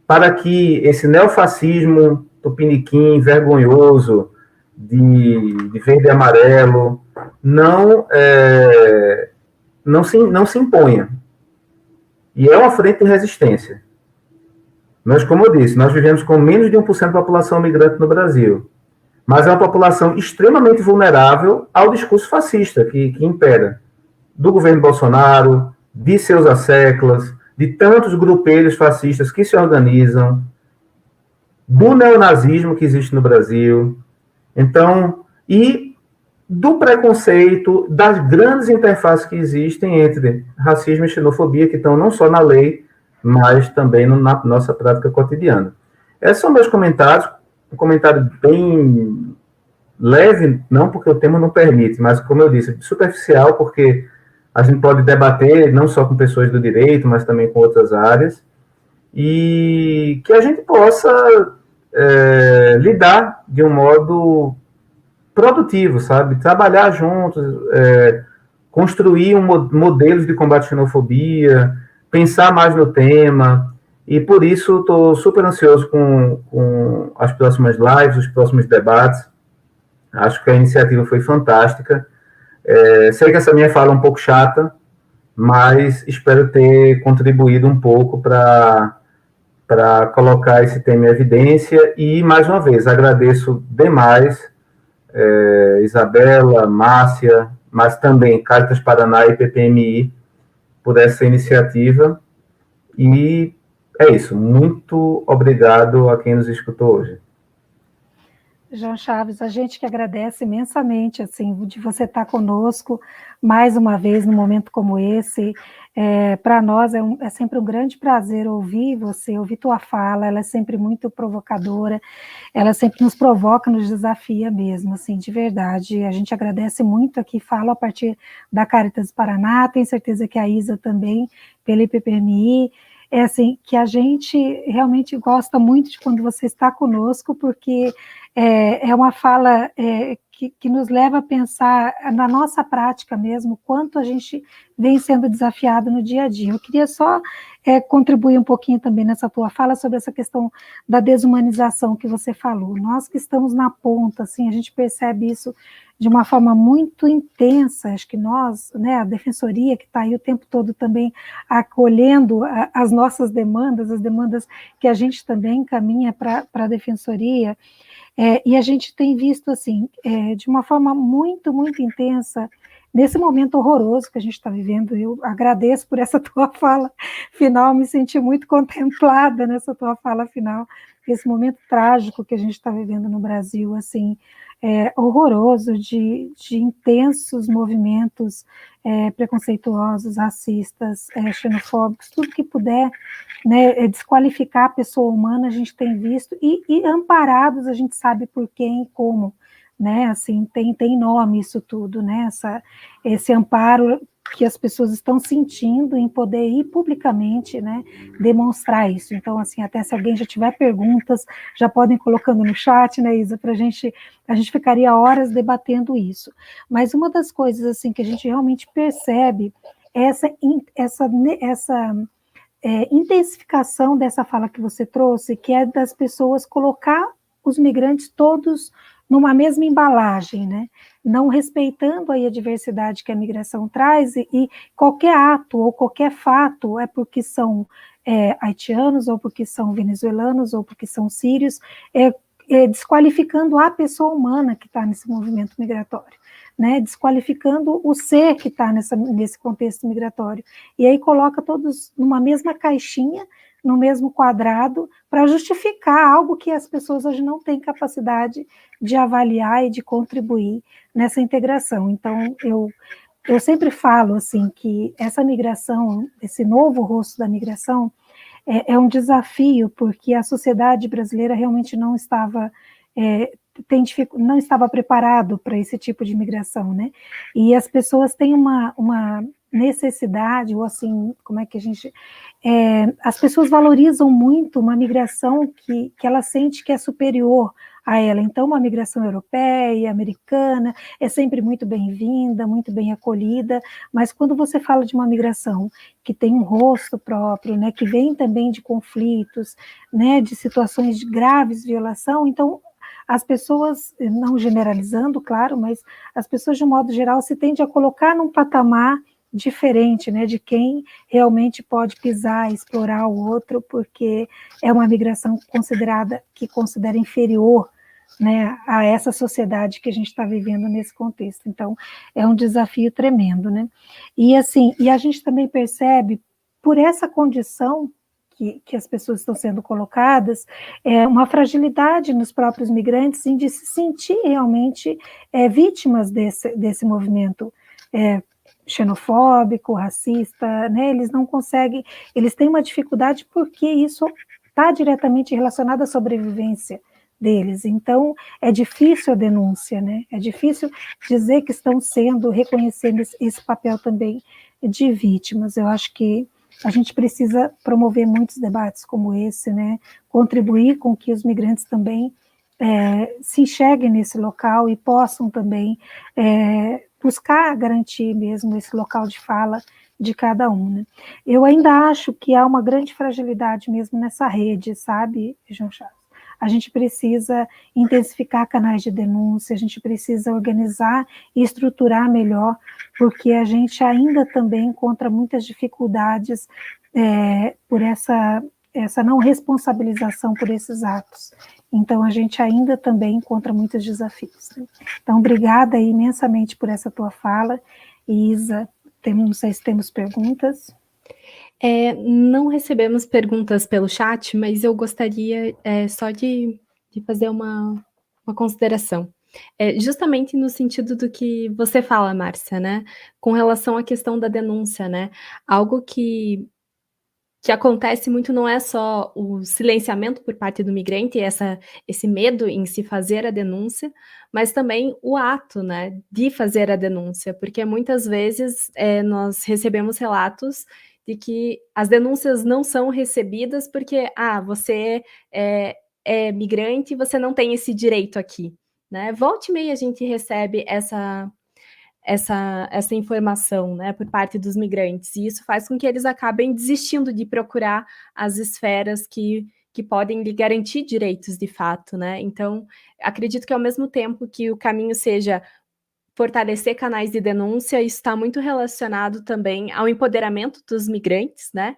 para que esse neofascismo tupiniquim, vergonhoso, de verde e amarelo, não se imponha. E é uma frente de resistência. Nós, como eu disse, nós vivemos com menos de 1% da população migrante no Brasil, mas é uma população extremamente vulnerável ao discurso fascista que impera, do governo Bolsonaro, de seus asseclas, de tantos grupelhos fascistas que se organizam, do neonazismo que existe no Brasil, então, e do preconceito, das grandes interfaces que existem entre racismo e xenofobia, que estão não só na lei, mas também na nossa prática cotidiana. Esses são meus comentários, um comentário bem leve, não porque o tema não permite, mas, como eu disse, superficial, porque a gente pode debater não só com pessoas do direito, mas também com outras áreas, e que a gente possa lidar de um modo produtivo, sabe? Trabalhar juntos, construir modelos de combate à xenofobia, pensar mais no tema, e por isso estou super ansioso com as próximas lives, os próximos debates. Acho que a iniciativa foi fantástica. Sei que essa minha fala é um pouco chata, mas espero ter contribuído um pouco para colocar esse tema em evidência. E, mais uma vez, agradeço demais Isabela, Márcia, mas também Caritas Paraná e PPMI por essa iniciativa. E é isso. Muito obrigado a quem nos escutou hoje. João Chaves, a gente que agradece imensamente, assim, de você estar conosco mais uma vez num momento como esse. Para nós é sempre um grande prazer ouvir você, ouvir tua fala, ela é sempre muito provocadora, ela sempre nos provoca, nos desafia mesmo, assim, de verdade. A gente agradece muito aqui, falo a partir da Caritas Paraná, tenho certeza que a Isa também, pela IPPMI, assim, que a gente realmente gosta muito de quando você está conosco, porque é uma fala que nos leva a pensar na nossa prática mesmo, quanto a gente vem sendo desafiado no dia a dia. Eu queria só contribuir um pouquinho também nessa tua fala sobre essa questão da desumanização que você falou. Nós que estamos na ponta, assim, a gente percebe isso de uma forma muito intensa. Acho que nós, né, a Defensoria, que está aí o tempo todo também acolhendo as nossas demandas, as demandas que a gente também encaminha para a Defensoria, e a gente tem visto, assim, de uma forma muito, muito intensa, nesse momento horroroso que a gente está vivendo. Eu agradeço por essa tua fala final, me senti muito contemplada nessa tua fala final. esse momento trágico que a gente está vivendo no Brasil, assim, horroroso, de intensos movimentos preconceituosos, racistas, xenofóbicos, tudo que puder, né, desqualificar a pessoa humana, a gente tem visto, e amparados, a gente sabe por quem e como, né, assim, tem nome isso tudo, né, esse amparo que as pessoas estão sentindo em poder ir publicamente, né, demonstrar isso. Então, assim, até se alguém já tiver perguntas, já podem ir colocando no chat, né, Isa, a gente ficaria horas debatendo isso. Mas uma das coisas, assim, que a gente realmente percebe é essa intensificação dessa fala que você trouxe, que é das pessoas colocar os migrantes todos numa mesma embalagem, né? Não respeitando aí a diversidade que a migração traz, e qualquer ato ou qualquer fato é porque são haitianos, ou porque são venezuelanos, ou porque são sírios, desqualificando a pessoa humana que está nesse movimento migratório, né? Desqualificando o ser que está nesse contexto migratório. E aí coloca todos numa mesma caixinha, no mesmo quadrado, para justificar algo que as pessoas hoje não têm capacidade de avaliar e de contribuir nessa integração. Então, eu sempre falo assim que essa migração, esse novo rosto da migração, é um desafio, porque a sociedade brasileira realmente não estava preparado para esse tipo de migração, né? E as pessoas têm uma necessidade, ou assim, como é que a gente... as pessoas valorizam muito uma migração que ela sente que é superior a ela. Então, uma migração europeia, americana, é sempre muito bem-vinda, muito bem acolhida, mas quando você fala de uma migração que tem um rosto próprio, né, que vem também de conflitos, né, de situações de graves violação, então as pessoas, não generalizando, claro, mas as pessoas de um modo geral se tendem a colocar num patamar diferente, né, de quem realmente pode pisar e explorar o outro, porque é uma migração que considera inferior, né, a essa sociedade que a gente está vivendo nesse contexto. Então, é um desafio tremendo, né? E assim, e a gente também percebe, por essa condição que as pessoas estão sendo colocadas, uma fragilidade nos próprios migrantes em de se sentir realmente vítimas desse movimento xenofóbico, racista, né? Eles não conseguem, eles têm uma dificuldade porque isso está diretamente relacionado à sobrevivência deles. Então, é difícil a denúncia, né? É difícil dizer que estão reconhecendo esse papel também de vítimas. Eu acho que a gente precisa promover muitos debates como esse, né? Contribuir com que os migrantes também se enxerguem nesse local e possam também buscar garantir mesmo esse local de fala de cada um, né? Eu ainda acho que há uma grande fragilidade mesmo nessa rede, sabe, João Chaves? A gente precisa intensificar canais de denúncia, a gente precisa organizar e estruturar melhor, porque a gente ainda também encontra muitas dificuldades por essa não responsabilização por esses atos. Então, a gente ainda também encontra muitos desafios, né? Então, obrigada imensamente por essa tua fala. E, Isa, não sei se temos perguntas. Não recebemos perguntas pelo chat, mas eu gostaria só de fazer uma consideração. Justamente no sentido do que você fala, Márcia, né? Com relação à questão da denúncia, né? Algo que acontece muito não é só o silenciamento por parte do migrante, esse medo em se fazer a denúncia, mas também o ato, né, de fazer a denúncia, porque muitas vezes nós recebemos relatos de que as denúncias não são recebidas porque, você é migrante e você não tem esse direito aqui, né? Volta e meia a gente recebe essa informação, né, por parte dos migrantes, e isso faz com que eles acabem desistindo de procurar as esferas que podem lhe garantir direitos de fato, né? Então, acredito que ao mesmo tempo que o caminho seja fortalecer canais de denúncia, isso está muito relacionado também ao empoderamento dos migrantes, né?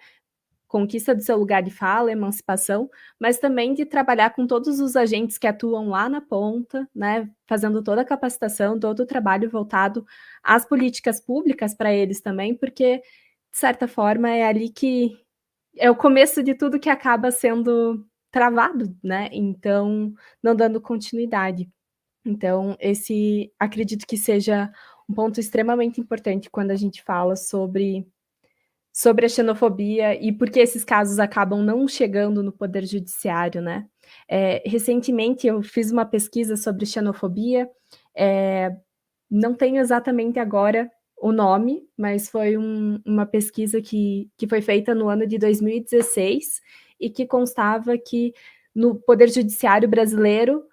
Conquista do seu lugar de fala, emancipação, mas também de trabalhar com todos os agentes que atuam lá na ponta, né, fazendo toda a capacitação, todo o trabalho voltado às políticas públicas para eles também, porque, de certa forma, é ali que é o começo de tudo que acaba sendo travado, né? Então, não dando continuidade. Então, acredito que seja um ponto extremamente importante quando a gente fala sobre a xenofobia e por que esses casos acabam não chegando no poder judiciário, né? Recentemente eu fiz uma pesquisa sobre xenofobia, não tenho exatamente agora o nome, mas foi uma pesquisa que foi feita no ano de 2016 e que constava que no Poder Judiciário brasileiro,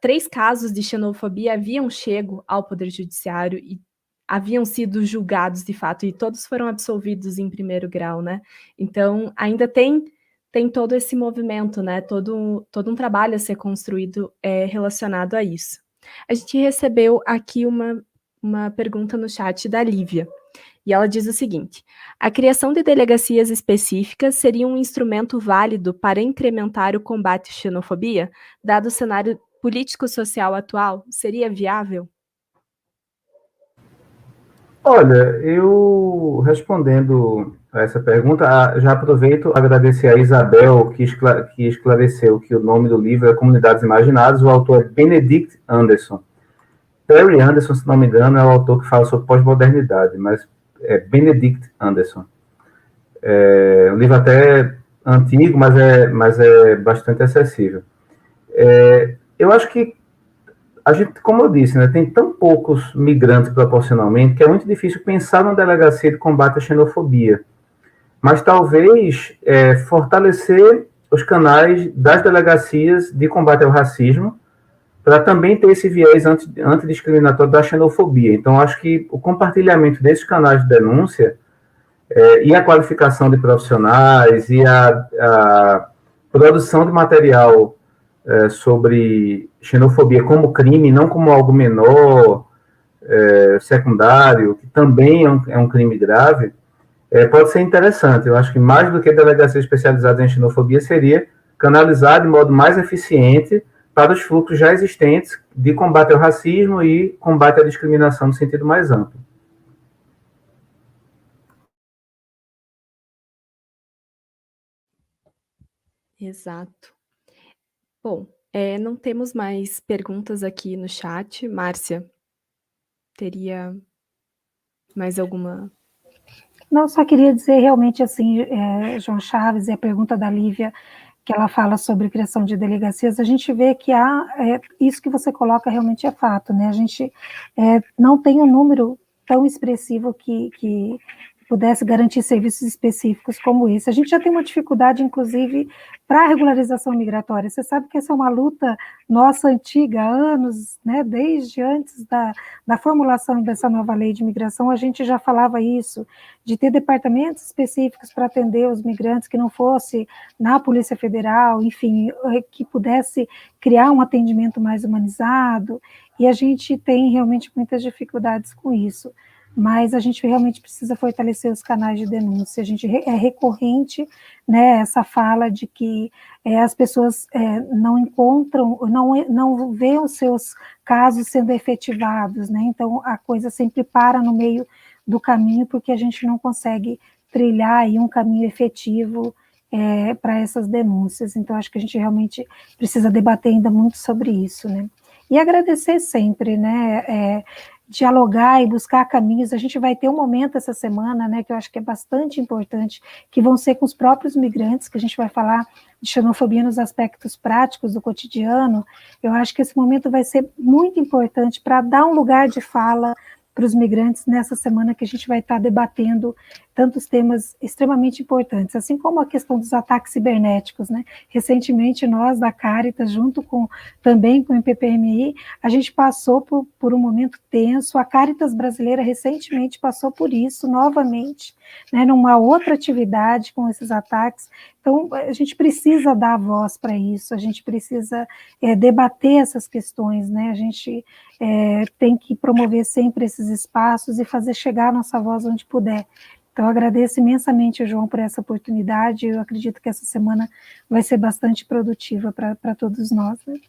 3 casos de xenofobia haviam chego ao Poder Judiciário e haviam sido julgados de fato, e todos foram absolvidos em primeiro grau, né? Então, ainda tem todo esse movimento, né? Todo um trabalho a ser construído relacionado a isso. A gente recebeu aqui uma pergunta no chat da Lívia, e ela diz o seguinte: a criação de delegacias específicas seria um instrumento válido para incrementar o combate à xenofobia, dado o cenário político-social atual? Seria viável? Olha, eu respondendo a essa pergunta, já aproveito para agradecer a Isabel, que esclareceu que o nome do livro é Comunidades Imaginadas, o autor é Benedict Anderson. Perry Anderson, se não me engano, é o autor que fala sobre pós-modernidade, mas é Benedict Anderson. É um livro até antigo, mas é bastante acessível. Eu acho que a gente, como eu disse, né, tem tão poucos migrantes proporcionalmente que é muito difícil pensar numa delegacia de combate à xenofobia. Mas talvez fortalecer os canais das delegacias de combate ao racismo para também ter esse viés antidiscriminatório da xenofobia. Então, acho que o compartilhamento desses canais de denúncia e a qualificação de profissionais e a produção de material sobre xenofobia como crime, não como algo menor, secundário, que também é um crime grave, pode ser interessante. Eu acho que mais do que delegacia especializada em xenofobia seria canalizar de modo mais eficiente para os fluxos já existentes de combate ao racismo e combate à discriminação no sentido mais amplo. Exato. Bom, não temos mais perguntas aqui no chat. Márcia, teria mais alguma? Não, só queria dizer realmente assim, João Chaves, e a pergunta da Lívia, que ela fala sobre criação de delegacias, a gente vê que isso que você coloca realmente é fato, né? A gente não tem um número tão expressivo que pudesse garantir serviços específicos como esse. A gente já tem uma dificuldade, inclusive, para a regularização migratória. Você sabe que essa é uma luta nossa antiga, há anos, né? Desde antes da formulação dessa nova lei de imigração, a gente já falava isso, de ter departamentos específicos para atender os migrantes, que não fosse na Polícia Federal, enfim, que pudesse criar um atendimento mais humanizado, e a gente tem realmente muitas dificuldades com isso. Mas a gente realmente precisa fortalecer os canais de denúncia. A gente é recorrente, né, essa fala de que as pessoas não encontram, não veem os seus casos sendo efetivados, né? Então a coisa sempre para no meio do caminho, porque a gente não consegue trilhar aí um caminho efetivo para essas denúncias. Então acho que a gente realmente precisa debater ainda muito sobre isso, né? E agradecer sempre, né? Dialogar e buscar caminhos. A gente vai ter um momento essa semana, né, que eu acho que é bastante importante, que vão ser com os próprios migrantes, que a gente vai falar de xenofobia nos aspectos práticos do cotidiano. Eu acho que esse momento vai ser muito importante para dar um lugar de fala para os migrantes nessa semana que a gente vai estar debatendo tantos temas extremamente importantes, assim como a questão dos ataques cibernéticos, né? Recentemente, nós da Caritas, junto também com o MPPMI, a gente passou por um momento tenso. A Caritas brasileira recentemente passou por isso novamente, né, numa outra atividade com esses ataques. Então, a gente precisa dar voz para isso, a gente precisa debater essas questões, né? A gente tem que promover sempre esses espaços e fazer chegar a nossa voz onde puder. Então, eu agradeço imensamente, João, por essa oportunidade. Eu acredito que essa semana vai ser bastante produtiva para todos nós, né?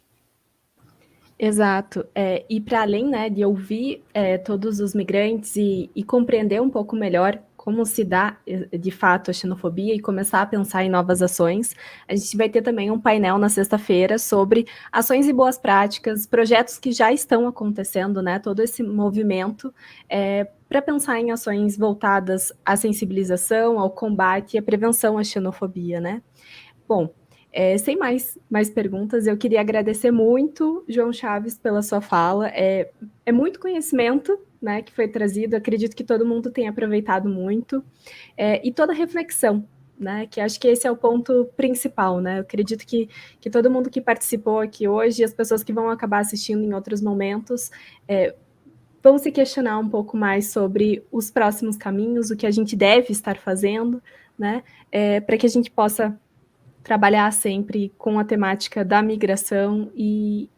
Exato. E para além, né, de ouvir todos os migrantes e compreender um pouco melhor como se dá, de fato, a xenofobia e começar a pensar em novas ações, a gente vai ter também um painel na sexta-feira sobre ações e boas práticas, projetos que já estão acontecendo, né, todo esse movimento, para pensar em ações voltadas à sensibilização, ao combate e à prevenção à xenofobia, né? Bom, sem mais perguntas, eu queria agradecer muito, João Chaves, pela sua fala. É muito conhecimento, né, que foi trazido, acredito que todo mundo tenha aproveitado muito, e toda a reflexão, né, que acho que esse é o ponto principal, né, eu acredito que todo mundo que participou aqui hoje, e as pessoas que vão acabar assistindo em outros momentos, vão se questionar um pouco mais sobre os próximos caminhos, o que a gente deve estar fazendo, né, para que a gente possa trabalhar sempre com a temática da migração e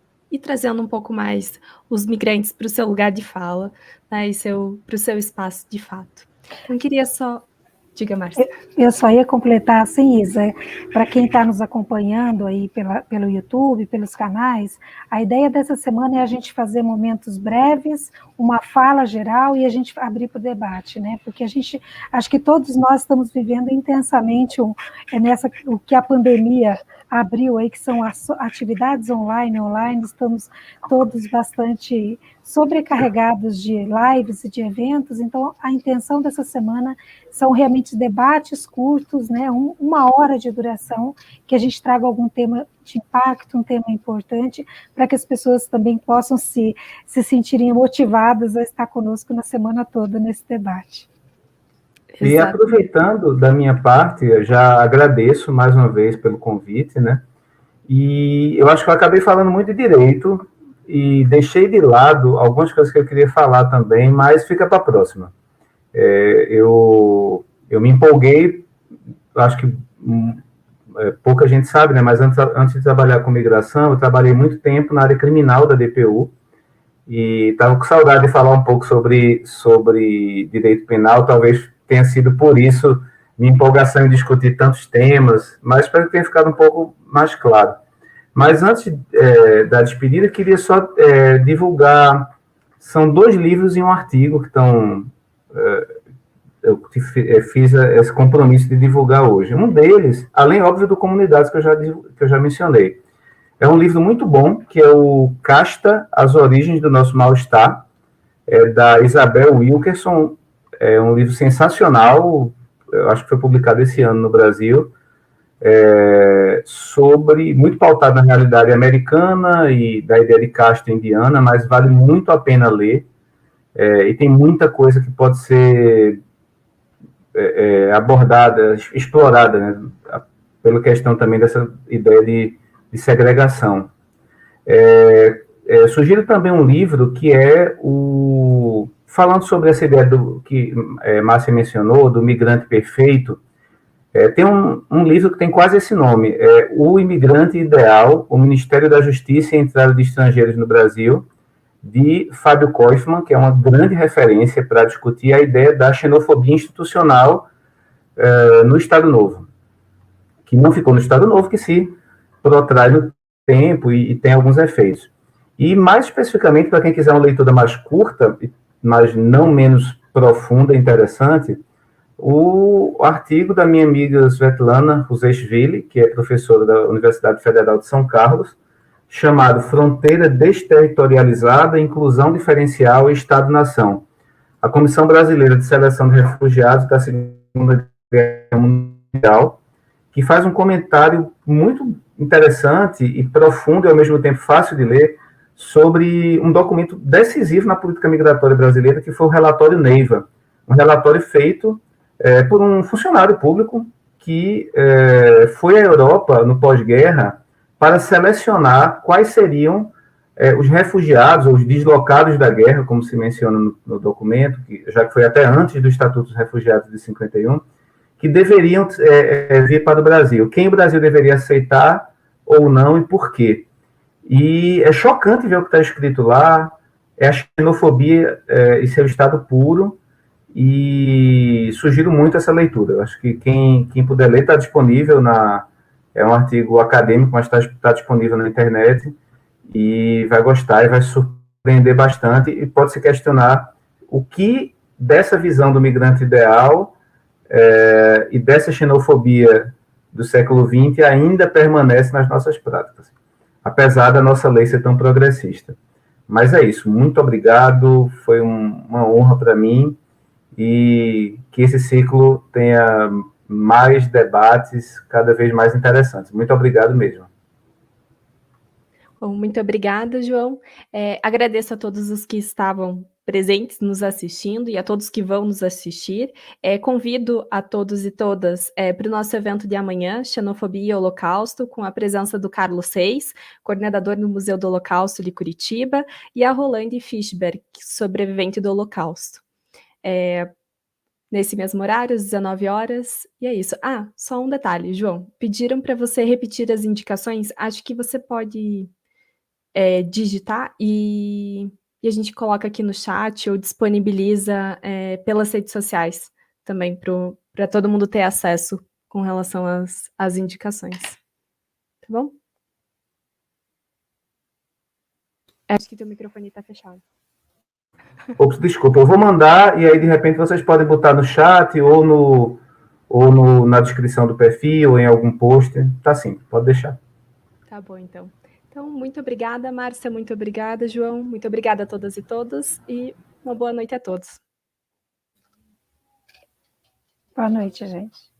trazendo um pouco mais os migrantes para o seu lugar de fala, né, e para o seu espaço de fato. Então, queria só... Diga, Márcia. Eu só ia completar assim, Isa, para quem está nos acompanhando aí pelo YouTube, pelos canais, a ideia dessa semana é a gente fazer momentos breves, uma fala geral e a gente abrir para o debate, né? Porque acho que todos nós estamos vivendo intensamente o que a pandemia abriu aí, que são as atividades online, estamos todos bastante sobrecarregados de lives e de eventos, então a intenção dessa semana são realmente debates curtos, né, uma hora de duração, que a gente traga algum tema de impacto, um tema importante, para que as pessoas também possam se sentirem motivadas a estar conosco na semana toda nesse debate. E aproveitando da minha parte, eu já agradeço mais uma vez pelo convite, né? E eu acho que eu acabei falando muito de direito e deixei de lado algumas coisas que eu queria falar também, mas fica para a próxima. Eu me empolguei, acho que pouca gente sabe, né? Mas antes de trabalhar com migração, eu trabalhei muito tempo na área criminal da DPU e estava com saudade de falar um pouco sobre direito penal, talvez tenha sido por isso minha empolgação em discutir tantos temas, mas espero que tenha ficado um pouco mais claro. Mas antes da despedida, queria só divulgar, são 2 livros e um artigo que estão, eu fiz esse compromisso de divulgar hoje. Um deles, além, óbvio, do Comunidades, que eu já mencionei, é um livro muito bom, que é o Casta, As Origens do Nosso Mal-Estar, da Isabel Wilkerson. É um livro sensacional, eu acho que foi publicado esse ano no Brasil, muito pautado na realidade americana e da ideia de casta indiana, mas vale muito a pena ler, e tem muita coisa que pode ser abordada, explorada, né, pela questão também dessa ideia de segregação. Sugiro também um livro que falando sobre essa ideia que Márcia mencionou, do migrante perfeito. Tem um livro que tem quase esse nome, O Imigrante Ideal, o Ministério da Justiça e a Entrada de Estrangeiros no Brasil, de Fábio Koifman, que é uma grande referência para discutir a ideia da xenofobia institucional no Estado Novo, que não ficou no Estado Novo, que se protrai no tempo e tem alguns efeitos. E mais especificamente, para quem quiser uma leitura mais curta, mas não menos profunda e interessante, o artigo da minha amiga Svetlana Ruseshvili, que é professora da Universidade Federal de São Carlos, chamado Fronteira Desterritorializada, Inclusão Diferencial e Estado-Nação. A Comissão Brasileira de Seleção de Refugiados da Segunda Guerra Mundial, que faz um comentário muito interessante e profundo e, ao mesmo tempo, fácil de ler, sobre um documento decisivo na política migratória brasileira, que foi o relatório Neiva, um relatório feito por um funcionário público que foi à Europa, no pós-guerra, para selecionar quais seriam os refugiados, ou os deslocados da guerra, como se menciona no documento, já que foi até antes do Estatuto dos Refugiados de 51, que deveriam vir para o Brasil. Quem o Brasil deveria aceitar ou não e por quê. E é chocante ver o que está escrito lá, a xenofobia em seu estado puro, e sugiro muito essa leitura. Eu acho que quem puder ler está disponível, é um artigo acadêmico, mas está disponível na internet, e vai gostar e vai se surpreender bastante, e pode se questionar o que dessa visão do migrante ideal e dessa xenofobia do século XX ainda permanece nas nossas práticas, apesar da nossa lei ser tão progressista. Mas é isso, muito obrigado, foi uma honra para mim, e que esse ciclo tenha mais debates cada vez mais interessantes. Muito obrigado mesmo. Bom, muito obrigada, João. Agradeço a todos os que estavam presentes nos assistindo e a todos que vão nos assistir. Convido a todos e todas para o nosso evento de amanhã, Xenofobia e Holocausto, com a presença do Carlos Seis, coordenador no Museu do Holocausto de Curitiba, e a Rolande Fischberg, sobrevivente do Holocausto. Nesse mesmo horário, às 19 horas, e é isso. Só um detalhe, João, pediram para você repetir as indicações, acho que você pode digitar e a gente coloca aqui no chat ou disponibiliza pelas redes sociais também para todo mundo ter acesso com relação às indicações. Tá bom? Acho que teu microfone está fechado. Ops, desculpa, eu vou mandar e aí de repente vocês podem botar no chat ou na descrição do perfil ou em algum post. Tá sim, pode deixar. Tá bom, então. Então, muito obrigada, Márcia, muito obrigada, João, muito obrigada a todas e todos, e uma boa noite a todos. Boa noite, gente.